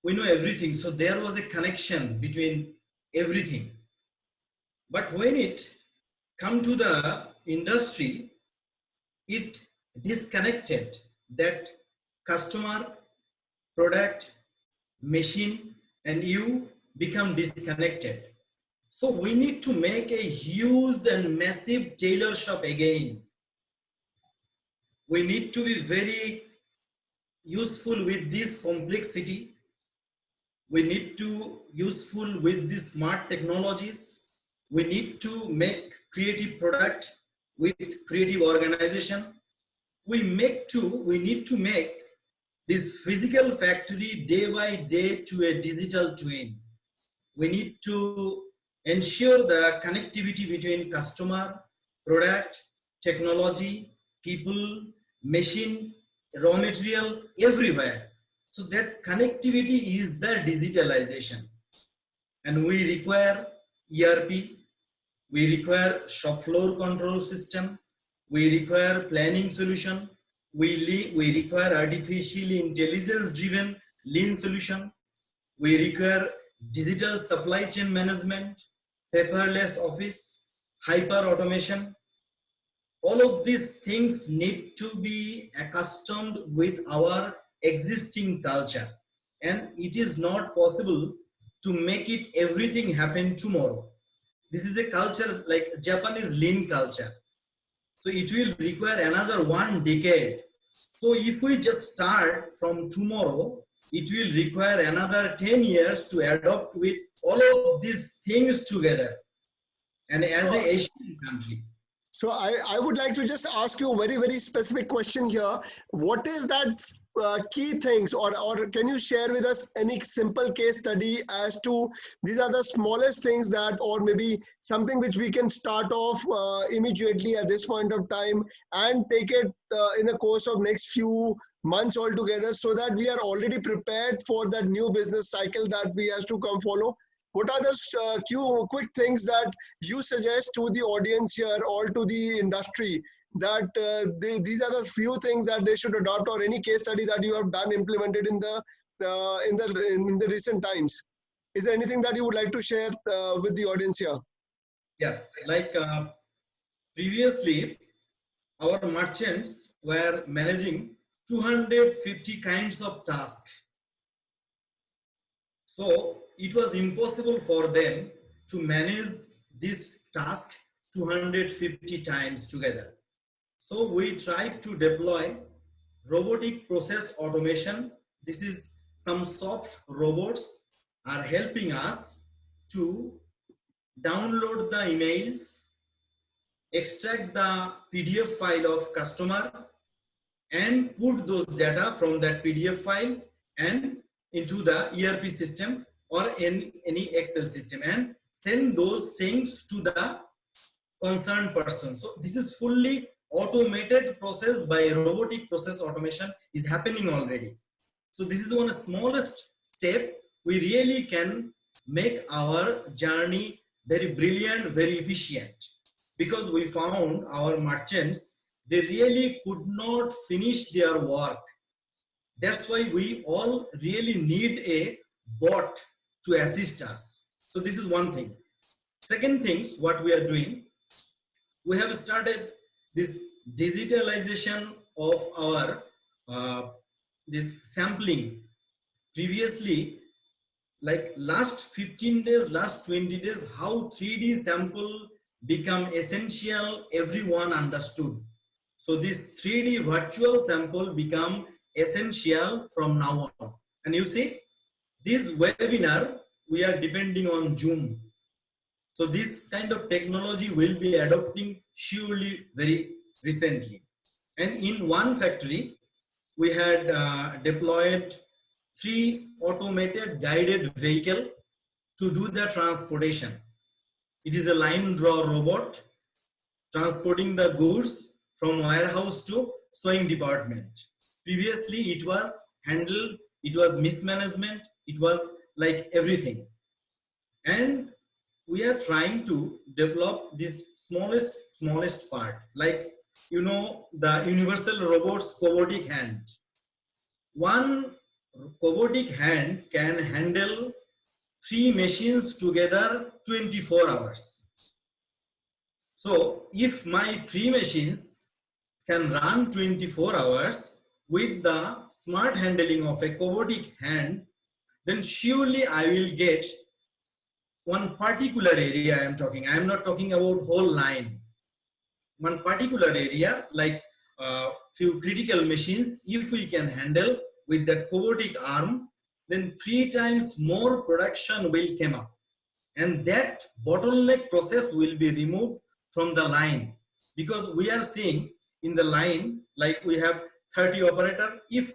S6: we know everything. So there was a connection between everything. But when it come to the industry, it disconnected that customer, product, machine, and you become disconnected. So we need to make a huge and massive tailor shop again. We need to be very useful with this complexity. We need to useful with these smart technologies. We need to make creative product with creative organization. We need to make this physical factory day by day to a digital twin. We need to ensure the connectivity between customer, product, technology, people, machine, raw material, everywhere. So that connectivity is the digitalization. And we require ERP, we require shop floor control system, we require planning solution, we require artificial intelligence driven lean solution, we require digital supply chain management, paperless office, hyper automation. All of these things need to be accustomed with our existing culture. And it is not possible to make it everything happen tomorrow. This is a culture like Japanese lean culture. So it will require another 1 decade. So if we just start from tomorrow, it will require another 10 years to adopt with all of these things together. And as an Asian country.
S1: So I would like to just ask you a very, very specific question here. What is that key things, or can you share with us any simple case study as to these are the smallest things that, or maybe something which we can start off immediately at this point of time and take it in a course of next few months altogether, so that we are already prepared for that new business cycle that we have to come follow? What are the few quick things that you suggest to the audience here or to the industry that these are the few things that they should adopt, or any case study that you have done implemented in the recent times? Is there anything that you would like to share with the audience here?
S6: Yeah, like previously, our merchants were managing 250 kinds of tasks. So it was impossible for them to manage this task 250 times together. So we tried to deploy robotic process automation. This is some soft robots are helping us to download the emails, extract the PDF file of customer, and put those data from that PDF file and into the ERP system or in any Excel system and send those things to the concerned person. So this is fully automated process by robotic process automation is happening already. So this is one of the smallest step. We really can make our journey very brilliant, very efficient, because we found our merchants, they really could not finish their work. That's why we all really need a bot to assist us. So this is one thing. Second thing, what we are doing, we have started this digitalization of our this sampling. Previously, like last 15 days, last 20 days, how 3D sample become essential, everyone understood. So this 3D virtual sample become essential from now on. And you see, this webinar, we are depending on Zoom. So this kind of technology will be adopting surely very recently. And in one factory, we had deployed 3 automated guided vehicle to do the transportation. It is a line draw robot transporting the goods from warehouse to sewing department. Previously, it was handled, it was mismanagement, it was like everything. And we are trying to develop this smallest part. Like you know, the universal robot's robotic hand. One robotic hand can handle 3 machines together 24 hours. So if my 3 machines can run 24 hours with the smart handling of a robotic hand, then surely I will get one particular area. I am not talking about whole line. One particular area, like few critical machines, if we can handle with that robotic arm, then 3 times more production will come up, and that bottleneck process will be removed from the line. Because we are seeing in the line, like we have 30 operator, if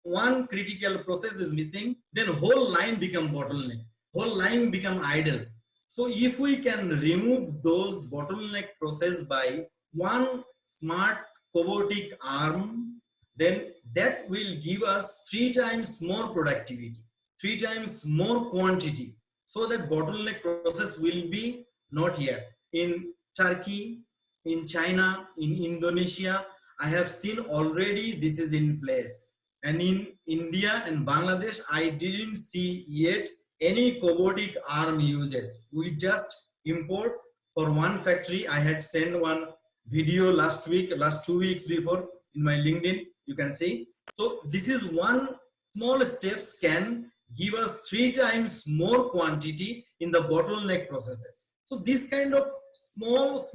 S6: one critical process is missing, then whole line become bottleneck, whole line become idle. So if we can remove those bottleneck process by one smart robotic arm, then that will give us 3 times more productivity, 3 times more quantity, so that bottleneck process will be not here. In Turkey, in China, in Indonesia, I have seen already this is in place. And in India and Bangladesh, I didn't see yet any robotic arm uses. We just import for one factory. I had sent one video last 2 weeks before in my LinkedIn, you can see. So this is one small steps can give us 3 times more quantity in the bottleneck processes. So this kind of small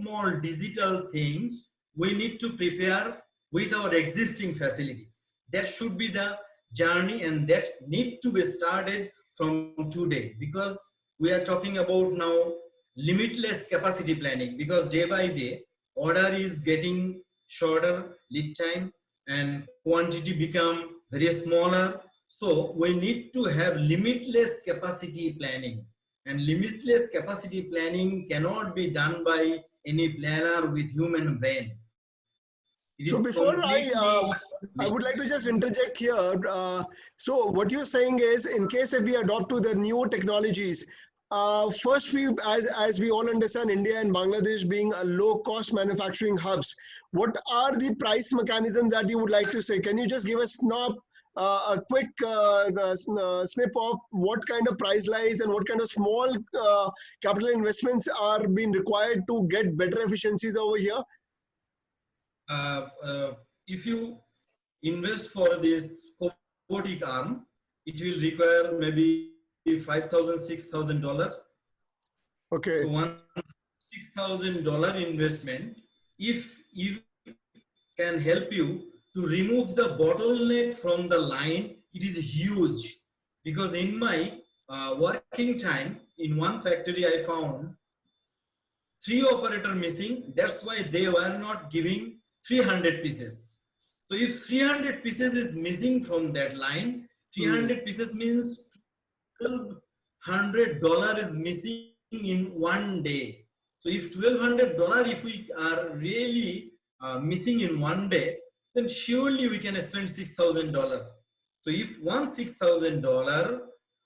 S6: digital things we need to prepare with our existing facilities. That should be the journey, and that need to be started from today, because we are talking about now limitless capacity planning, because day by day order is getting shorter lead time and quantity become very smaller. So we need to have limitless capacity planning, and limitless capacity planning cannot be done by any planner with human brain. It
S1: So
S6: is
S1: before
S6: completely
S1: I would like to just interject here. So what you're saying is, in case if we adopt to the new technologies, first as we all understand, India and Bangladesh being a low-cost manufacturing hubs, what are the price mechanisms that you would like to say? Can you just give us a quick snip of what kind of price lies and what kind of small capital investments are being required to get better efficiencies over here?
S6: If you invest for this robotic arm, it will require maybe $5,000, $6,000.
S1: Okay.
S6: So one $6,000 investment, if you can help you to remove the bottleneck from the line, it is huge. Because in my working time in one factory, I found 3 operator missing. That's why they were not giving 300 pieces. So if 300 pieces is missing from that line, 300 pieces means $1,200 is missing in one day. So if $1,200, if we are really missing in one day, then surely we can spend $6,000. So if one $6,000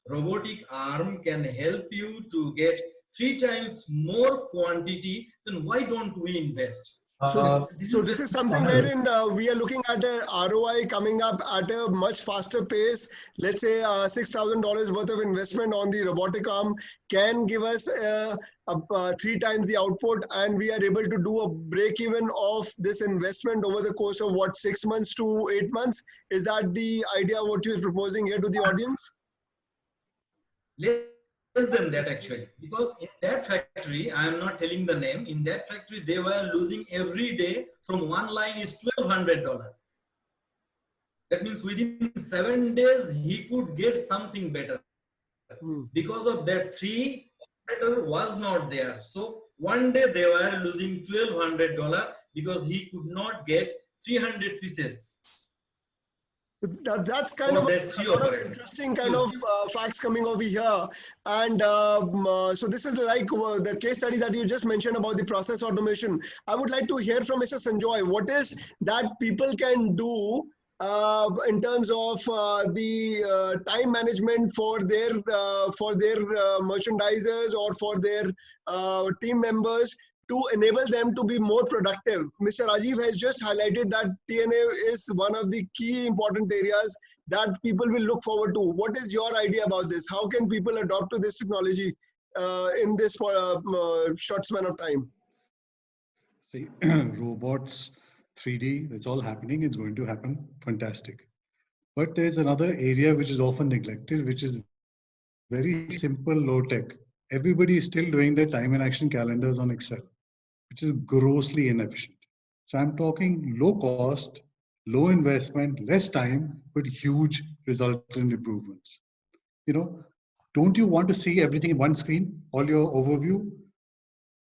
S6: robotic arm can help you to get 3 times more quantity, then why don't we invest?
S1: So this is something wherein we are looking at a ROI coming up at a much faster pace. Let's say $6,000 worth of investment on the robotic arm can give us 3 times the output, and we are able to do a break even of this investment over the course of what, 6 months to 8 months. Is that the idea what you are proposing here to the audience?
S6: Less than that actually, because in that factory, I am not telling the name, in that factory they were losing every day from one line is $1,200. That means within 7 days he could get something better. Because of that 3 operator was not there. So one day they were losing $1,200 because he could not get 300 pieces.
S1: That's kind of a lot of interesting kind of facts coming over here. And so this is like the case study that you just mentioned about the process automation. I would like to hear from Mr. Sanjoy, what is that people can do in terms of the time management for their merchandisers or for their team members to enable them to be more productive. Mr. Rajiv has just highlighted that TNA is one of the key important areas that people will look forward to. What is your idea about this? How can people adopt to this technology in this short span of time?
S7: See, robots, 3D, it's all happening. It's going to happen. Fantastic. But there's another area which is often neglected, which is very simple, low tech. Everybody is still doing their time and action calendars on Excel, which is grossly inefficient. So I'm talking low cost, low investment, less time, but huge resultant improvements. You know, don't you want to see everything in one screen, all your overview?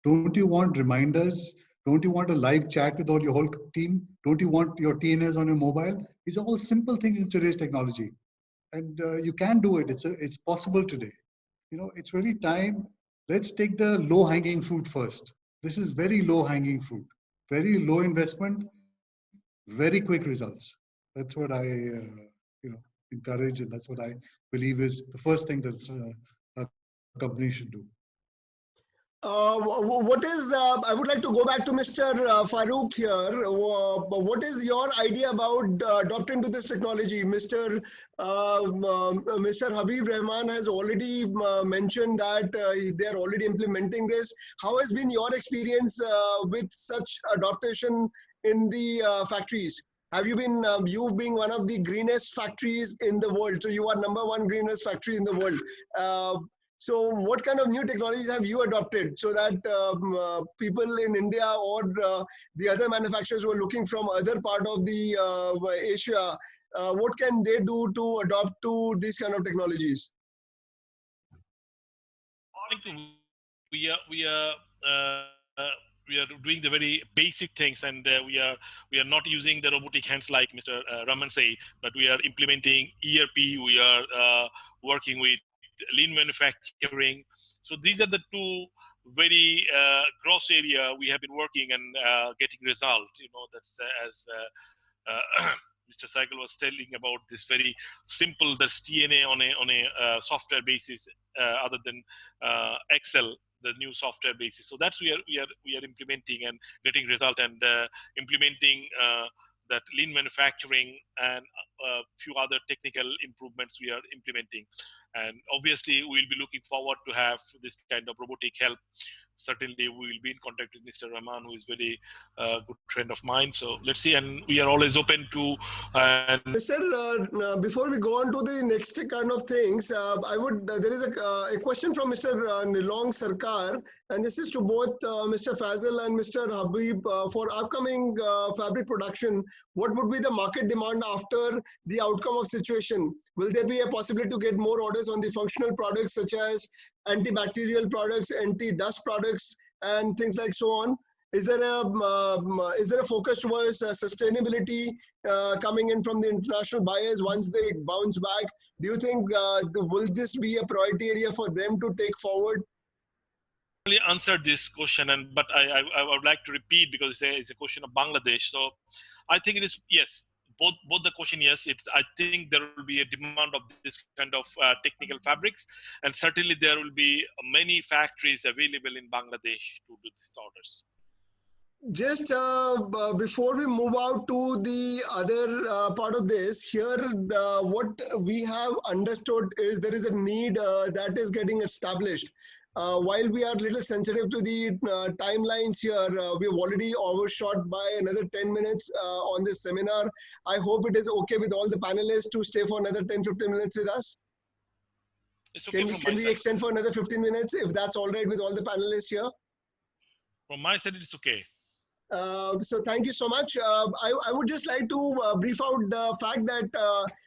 S7: Don't you want reminders? Don't you want a live chat with all your whole team? Don't you want your TNAs on your mobile? These are all simple things in today's technology. And you can do it. It's possible today. You know, it's really time. Let's take the low hanging fruit first. This is very low hanging fruit, very low investment, very quick results. That's what I, you know, encourage, and that's what I believe is the first thing that a company should do.
S1: What is, I would like to go back to Mr. Farooq here. What is your idea about adopting to this technology? Mr. Habib Rahman has already mentioned that they are already implementing this. How has been your experience with such adaptation in the factories? Have you been, you being one of the greenest factories in the world, so you are #1 greenest factory in the world. So what kind of new technologies have you adopted so that people in India or the other manufacturers who are looking from other part of the Asia, what can they do to adopt to these kind of technologies?
S4: I think we are doing the very basic things, and we are not using the robotic hands like Mr. Raman say, but we are implementing ERP. We are working with lean manufacturing. So these are the two very gross area we have been working and getting result. You know, that's as Mr. Cycle was telling about this very simple, that's TNA on a software basis, other than Excel, the new software basis. So that's we are implementing and getting result, and implementing that lean manufacturing and a few other technical improvements we are implementing. And obviously we'll be looking forward to have this kind of robotic help. Certainly we will be in contact with Mr. Rahman, who is very good friend of mine. So let's see, and we are always open to. And
S1: Mr. Before we go on to the next kind of things, I would there is a question from Mr. Nilong Sarkar, and this is to both Mr. Fazal and Mr. Habib for upcoming fabric production. What would be the market demand after the outcome of situation? Will there be a possibility to get more orders on the functional products such as antibacterial products, anti-dust products, and things like so on? Is there a focus towards sustainability coming in from the international buyers once they bounce back? Do you think will this be a priority area for them to take forward?
S4: Really answered this question, but I would like to repeat because it's a question of Bangladesh. So I think it is yes. Both the question, yes, I think there will be a demand of this kind of technical fabrics, and certainly there will be many factories available in Bangladesh to do these orders.
S1: Just before we move out to the other part of this, here what we have understood is there is a need that is getting established. While we are a little sensitive to the timelines here, we have already overshot by another 10 minutes on this seminar. I hope it is okay with all the panelists to stay for another 10-15 minutes with us.
S4: It's okay.
S1: Can we extend for another 15 minutes if that's all right with all the panelists here?
S4: From my side, it's okay.
S1: So thank you so much. I would just like to brief out the fact that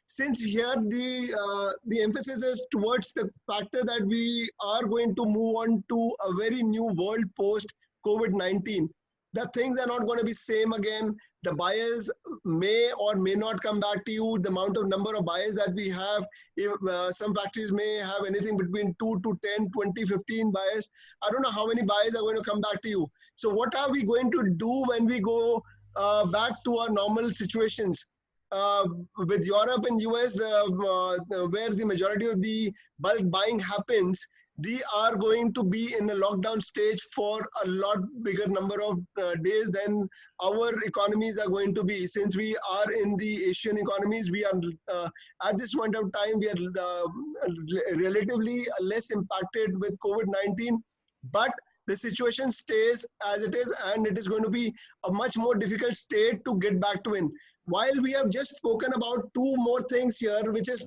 S1: since here the emphasis is towards the factor that we are going to move on to a very new world post COVID-19, that things are not going to be same again. The buyers may or may not come back to you. The number of buyers that we have, if, some factories may have anything between 2 to 10, 20, 15 buyers. I don't know how many buyers are going to come back to you. So what are we going to do when we go back to our normal situations? With Europe and US, where the majority of the bulk buying happens, they are going to be in a lockdown stage for a lot bigger number of days than our economies are going to be. Since we are in the Asian economies, we are at this point of time, we are relatively less impacted with COVID-19, but the situation stays as it is, and it is going to be a much more difficult state to get back to in. While we have just spoken about two more things here, which is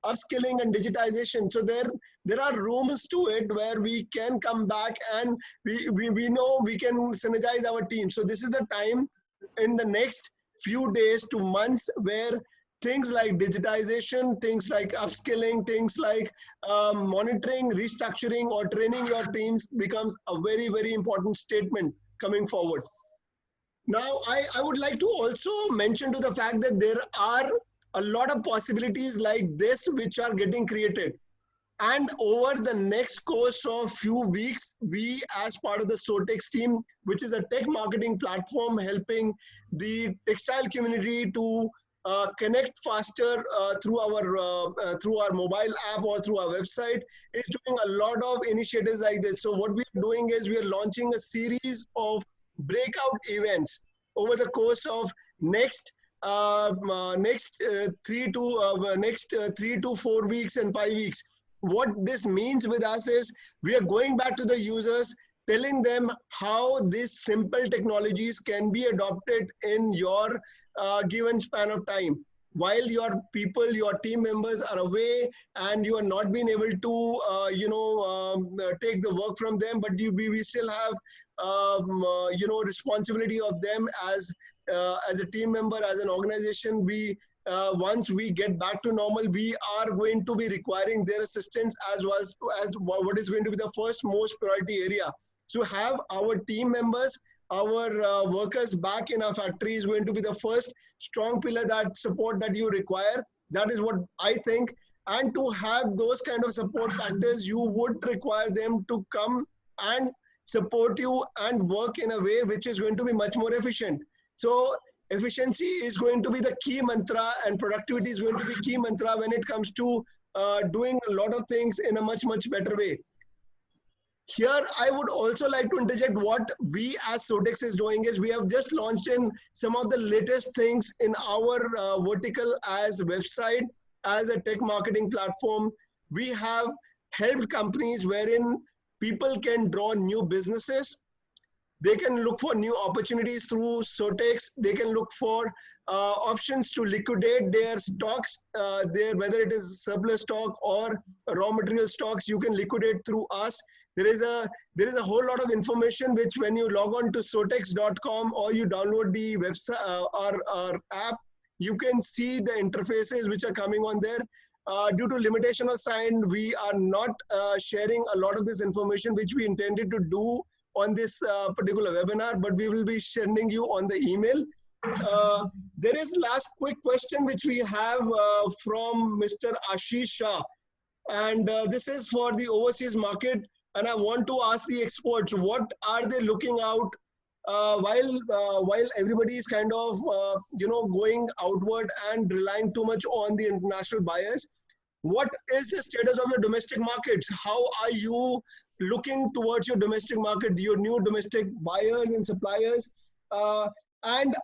S1: upskilling and digitization. So there are rooms to it where we can come back, and we know we can synergize our team. So this is the time in the next few days to months where things like digitization, things like upskilling, things like monitoring, restructuring, or training your teams becomes a very, very important statement coming forward. Now, I would like to also mention to the fact that there are a lot of possibilities like this which are getting created. And over the next course of few weeks, we as part of the Sowtex team, which is a tech marketing platform helping the textile community to connect faster through our mobile app or through our website, is doing a lot of initiatives like this. So what we are doing is we are launching a series of breakout events over the course of next 3 to 4 weeks and 5 weeks. What this means with us is we are going back to the users, telling them how these simple technologies can be adopted in your given span of time. While your people, your team members are away and you are not being able to, take the work from them, but we still have, responsibility of them as a team member, as an organization. Once we get back to normal, we are going to be requiring their assistance as what is going to be the first most priority area. So have our team members, our workers back in our factory is going to be the first strong pillar, that support that you require. That is what I think. And to have those kind of support factors, you would require them to come and support you and work in a way which is going to be much more efficient. So efficiency is going to be the key mantra, and productivity is going to be key mantra when it comes to doing a lot of things in a much, much better way. Here, I would also like to interject what we as Sowtex is doing is we have just launched in some of the latest things in our vertical as website, as a tech marketing platform. We have helped companies wherein people can draw new businesses. They can look for new opportunities through Sowtex. They can look for options to liquidate their stocks, whether it is surplus stock or raw material stocks, you can liquidate through us. There is a whole lot of information which, when you log on to sowtex.com or you download the website, our app, you can see the interfaces which are coming on there. Due to limitation of time, we are not sharing a lot of this information which we intended to do on this particular webinar, but we will be sending you on the email. There is last quick question which we have from Mr. Ashish Shah, and this is for the overseas market. And I want to ask the experts, what are they looking out while everybody is kind of going outward and relying too much on the international buyers? What is the status of your domestic markets? How are you looking towards your domestic market, your new domestic buyers and suppliers? And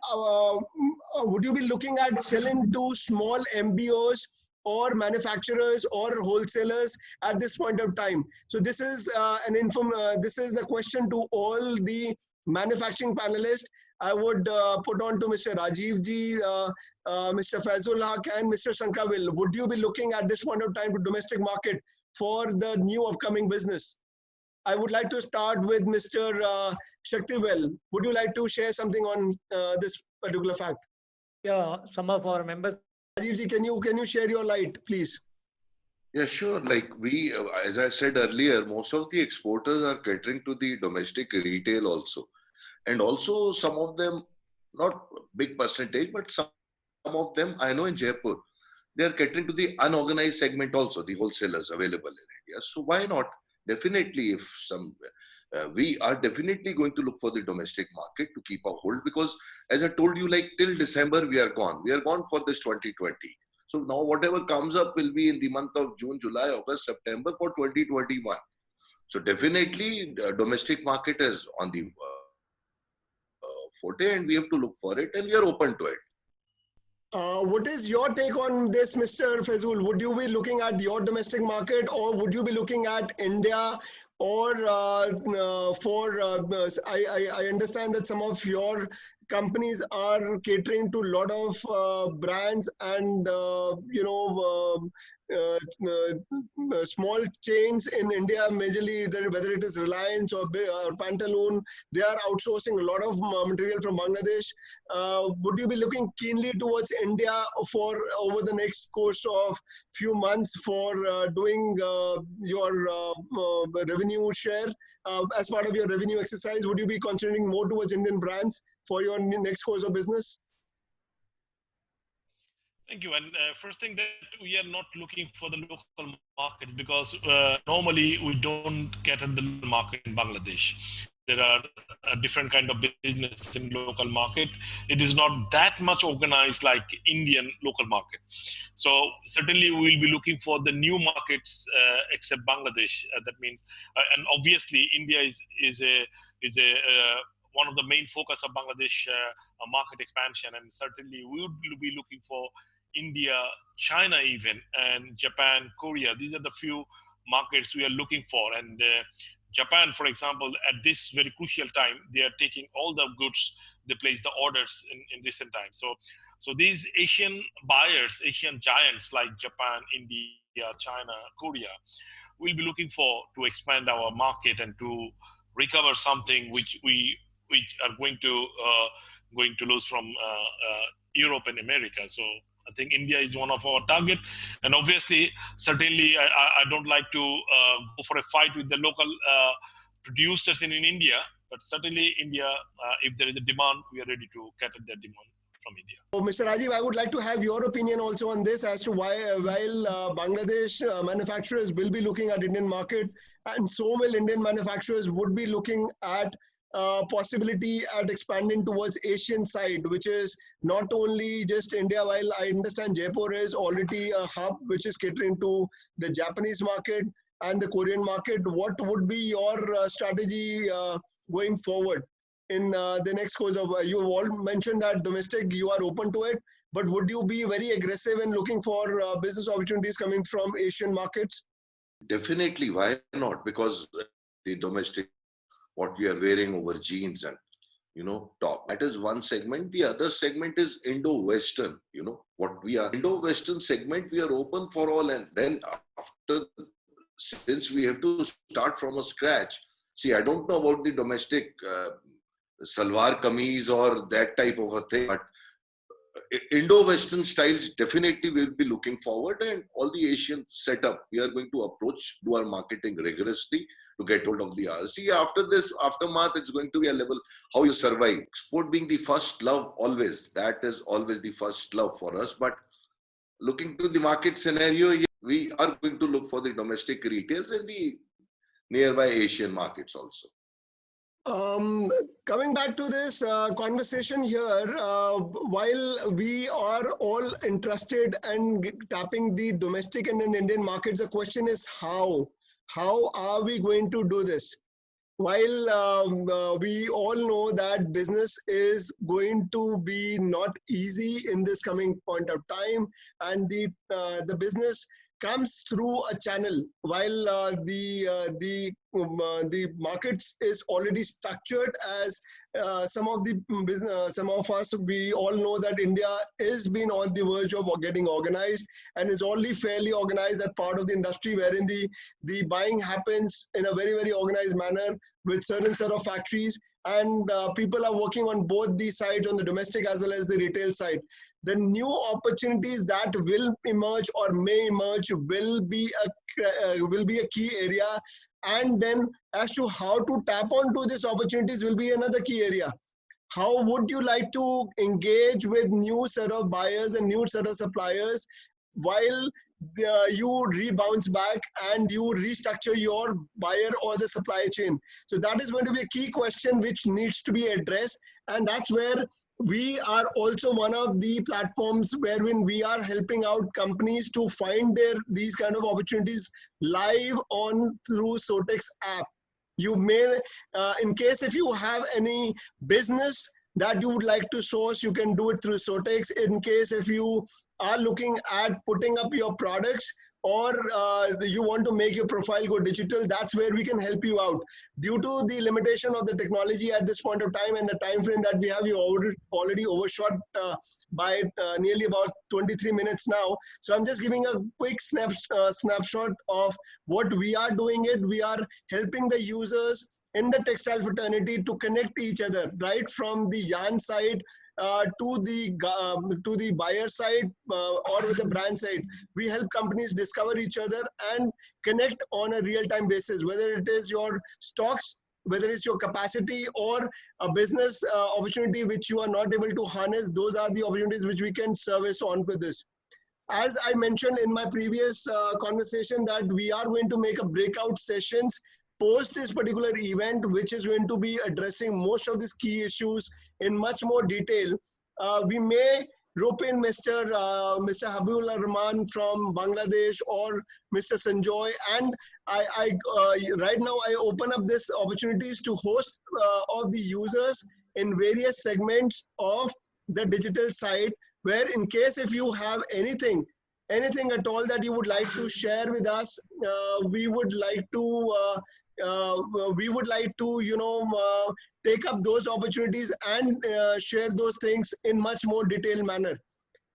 S1: would you be looking at selling to small MBOs or manufacturers or wholesalers at this point of time? So this is this is the question to all the manufacturing panelists. I would put on to Mr. Rajiv ji, Mr. Faizul Haq, and Mr. Shankavil. Would you be looking at this point of time to domestic market for the new upcoming business? I would like to start with Mr. Shaktivel. Would you like to share something on this particular fact?
S5: Yeah, some of our members.
S1: Rajiv ji, can you share your light, please?
S3: Yeah, sure. Like we, as I said earlier, most of the exporters are catering to the domestic retail also. And also some of them, not big percentage, but some of them I know in Jaipur, they are catering to the unorganized segment also, the wholesalers available in India. So why not? Definitely, if we are definitely going to look for the domestic market to keep a hold, because as I told you, like till December, we are gone. We are gone for this 2020. So now whatever comes up will be in the month of June, July, August, September for 2021. So definitely, domestic market is on the forte, and we have to look for it, and we are open to it.
S1: What is your take on this, Mr. Fazul? Would you be looking at your domestic market, or would you be looking at India? Or I understand that some of your companies are catering to a lot of brands and small chains in India, majorly whether it is Reliance or Pantaloon. They are outsourcing a lot of material from Bangladesh. Would you be looking keenly towards India for over the next course of few months for doing your revenue share as part of your revenue exercise? Would you be considering more towards Indian brands for your next course of business?
S4: Thank you. And first thing, that we are not looking for the local market because normally we don't cater the local market in Bangladesh. There are a different kind of business in local market. It is not that much organized like Indian local market. So certainly we will be looking for the new markets except Bangladesh. That means, and obviously India is a one of the main focus of Bangladesh market expansion, and certainly we would be looking for India, China even, and Japan, Korea. These are the few markets we are looking for. And Japan, for example, at this very crucial time, they are taking all the goods, they place the orders in recent times. So these Asian buyers, Asian giants like Japan, India, China, Korea, we'll be looking for to expand our market and to recover something which are going to lose from Europe and America. So I think India is one of our target, and obviously, certainly, I don't like to go for a fight with the local producers in India, but certainly India, if there is a demand, we are ready to cater that demand from India.
S1: So, Mr. Rajiv, I would like to have your opinion also on this as to why, while Bangladesh manufacturers will be looking at Indian market, and so will Indian manufacturers would be looking at possibility at expanding towards Asian side, which is not only just India. While I understand Jaipur is already a hub which is catering to the Japanese market and the Korean market, what would be your strategy going forward in the next course of? You all mentioned that domestic, you are open to it, but would you be very aggressive in looking for business opportunities coming from Asian markets?
S3: Definitely, why not? Because the domestic, what we are wearing over jeans and top, that is one segment. The other segment is Indo-Western. What we are Indo-Western segment, we are open for all. And then after, since we have to start from a scratch, see, I don't know about the domestic salwar kameez or that type of a thing, but Indo-Western styles definitely will be looking forward, and all the Asian setup we are going to approach, do our marketing rigorously to get hold of the hours. See, after this aftermath, it's going to be a level how you survive. Export being the first love, always, that is always the first love for us. But looking to the market scenario, we are going to look for the domestic retails and the nearby Asian markets also.
S1: Coming back to this conversation here, while we are all interested in tapping the domestic and Indian markets, the question is how? How are we going to do this? While we all know that business is going to be not easy in this coming point of time, and the business comes through a channel, while the markets is already structured as some of us, we all know that India is been on the verge of getting organized and is only fairly organized as part of the industry, wherein the buying happens in a very, very organized manner with certain set of factories, and people are working on both these sides, on the domestic as well as the retail side. The new opportunities that will emerge or may emerge will be a key area, and then as to how to tap onto these opportunities will be another key area. How would you like to engage with new set of buyers and new set of suppliers while you rebounce back and you restructure your buyer or the supply chain? So that is going to be a key question which needs to be addressed, and that's where We are also one of the platforms wherein we are helping out companies to find these kind of opportunities live on through Sowtex app. You may, in case if you have any business that you would like to source, you can do it through Sowtex. In case if you are looking at putting up your products, or you want to make your profile go digital, that's where we can help you out. Due to the limitation of the technology at this point of time and the time frame that we have, we already overshot by nearly about 23 minutes now. So I'm just giving a quick snapshot of what we are doing it. We are helping the users in the textile fraternity to connect each other, right from the yarn side to the buyer side or with the brand side. We help companies discover each other and connect on a real-time basis, whether it is your stocks, whether it's your capacity, or a business opportunity which you are not able to harness. Those are the opportunities which we can service on with this. As I mentioned in my previous conversation, that we are going to make a breakout sessions post this particular event, which is going to be addressing most of these key issues in much more detail. We may rope in Mr. Habibullah Rahman from Bangladesh, or Mr. Sanjoy, and right now I open up this opportunities to host of the users in various segments of the digital side, where in case if you have anything at all that you would like to share with us, we would like to take up those opportunities and share those things in much more detailed manner.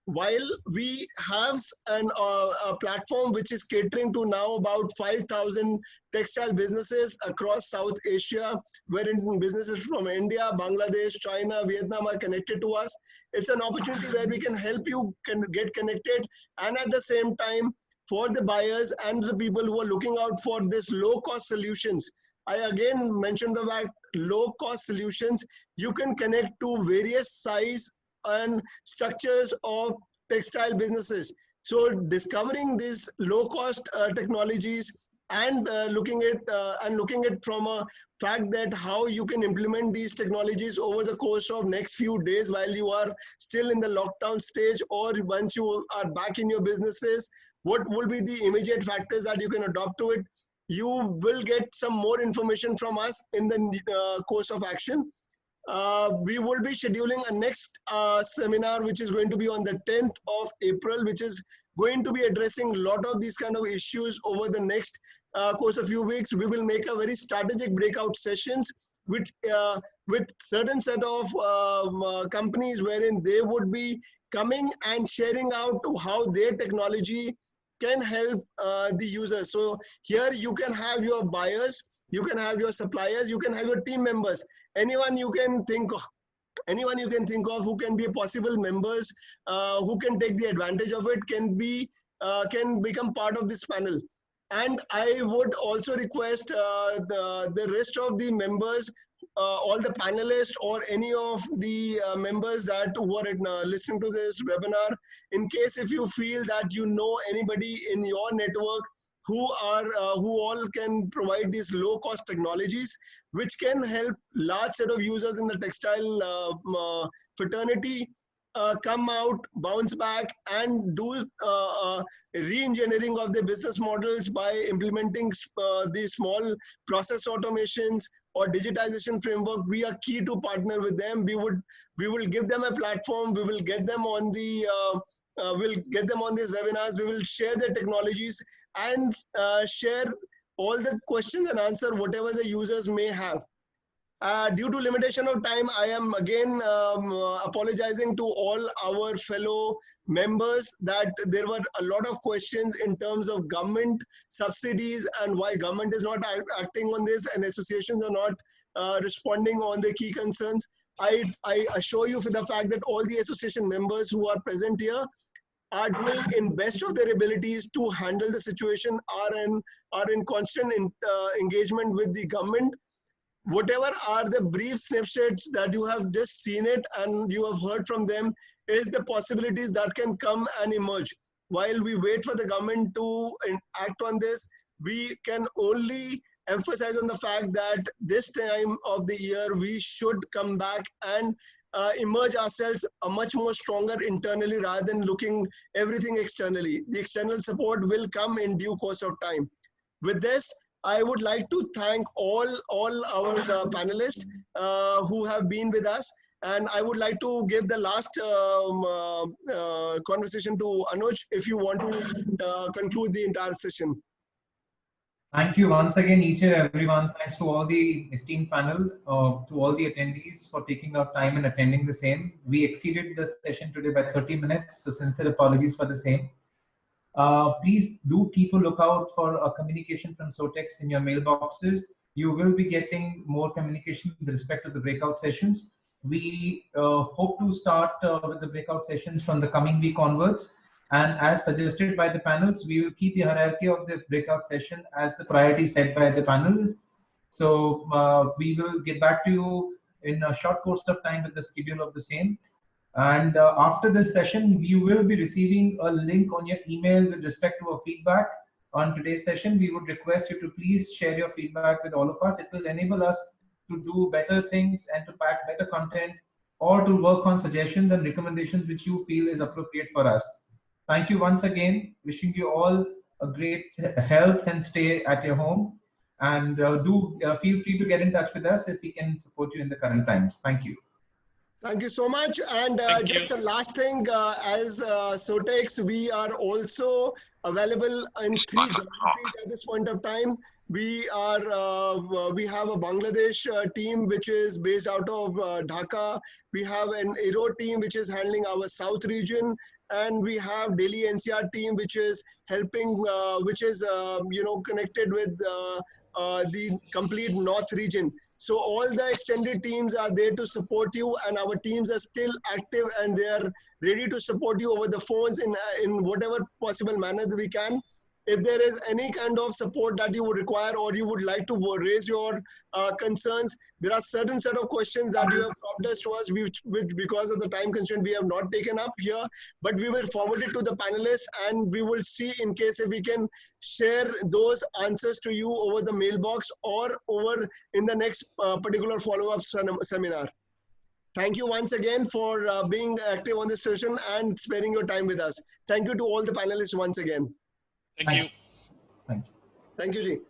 S1: While we have a platform which is catering to now about 5,000 textile businesses across South Asia, wherein businesses from India, Bangladesh, China, Vietnam are connected to us. It's an opportunity where we can help you get connected, and at the same time, for the buyers and the people who are looking out for this low-cost solutions. I again mentioned the fact low-cost solutions. You can connect to various size and structures of textile businesses. So discovering these low-cost technologies and looking at from a fact that how you can implement these technologies over the course of next few days while you are still in the lockdown stage, or once you are back in your businesses, what will be the immediate factors that you can adopt to it. You will get some more information from us in the course of action. We will be scheduling a next seminar, which is going to be on the 10th of April, which is going to be addressing a lot of these kind of issues over the next course of few weeks. We will make a very strategic breakout sessions with certain set of companies, wherein they would be coming and sharing out to how their technology can help the users. So here you can have your buyers, you can have your suppliers, you can have your team members, anyone you can think of who can be possible members, who can take the advantage of it, can become part of this panel. And I would also request the rest of the members, all the panelists, or any of the members that who are listening to this webinar, in case if you feel that you know anybody in your network who all can provide these low cost technologies which can help large set of users in the textile fraternity come out, bounce back, and do re-engineering of their business models by implementing these small process automations or digitization framework. We are key to partner with them. We will give them a platform. We will get them on the we'll get them on these webinars. We will share their technologies and share all the questions and answer whatever the users may have. Due to limitation of time, I am again apologizing to all our fellow members that there were a lot of questions in terms of government subsidies and why government is not acting on this and associations are not responding on the key concerns. I assure you for the fact that all the association members who are present here are doing in best of their abilities to handle the situation, are in constant engagement with the government. Whatever are the brief snapshots that you have just seen it and you have heard from them is the possibilities that can come and emerge. While we wait for the government to act on this, we can only emphasize on the fact that this time of the year we should come back and emerge ourselves much more stronger internally rather than looking everything externally. The external support will come in due course of time. With this, I would like to thank all our panelists who have been with us. And I would like to give the last conversation to Anuj, if you want to conclude the entire session.
S2: Thank you once again, each and everyone. Thanks to all the esteemed panel, to all the attendees for taking out time and attending the same. We exceeded the session today by 30 minutes, so sincere apologies for the same. Please do keep a lookout for a communication from Sowtex in your mailboxes. You will be getting more communication with respect to the breakout sessions. We hope to start with the breakout sessions from the coming week onwards. And as suggested by the panels, we will keep the hierarchy of the breakout session as the priority set by the panels. So we will get back to you in a short course of time with the schedule of the same. And after this session, you will be receiving a link on your email with respect to a feedback on today's session. We would request you to please share your feedback with all of us. It will enable us to do better things and to pack better content, or to work on suggestions and recommendations which you feel is appropriate for us. Thank you once again. Wishing you all a great health and stay at your home. And do feel free to get in touch with us if we can support you in the current times. Thank you.
S1: Thank you so much. And just a last thing, as Sowtex, we are also available in 3 geographies at this point of time. We have a Bangladesh team which is based out of Dhaka. We have an Aero team which is handling our South region, and we have Delhi NCR team which is helping, which is connected with the complete North region. So all the extended teams are there to support you, and our teams are still active and they are ready to support you over the phones in whatever possible manner that we can. If there is any kind of support that you would require, or you would like to raise your concerns, there are certain set of questions that you have dropped us to us, which because of the time constraint we have not taken up here, but we will forward it to the panelists, and we will see in case if we can share those answers to you over the mailbox or over in the next particular follow-up seminar. Thank you once again for being active on this session and sparing your time with us. Thank you to all the panelists once again.
S4: Thank you.
S2: Thank you.
S1: Thank you, Ji.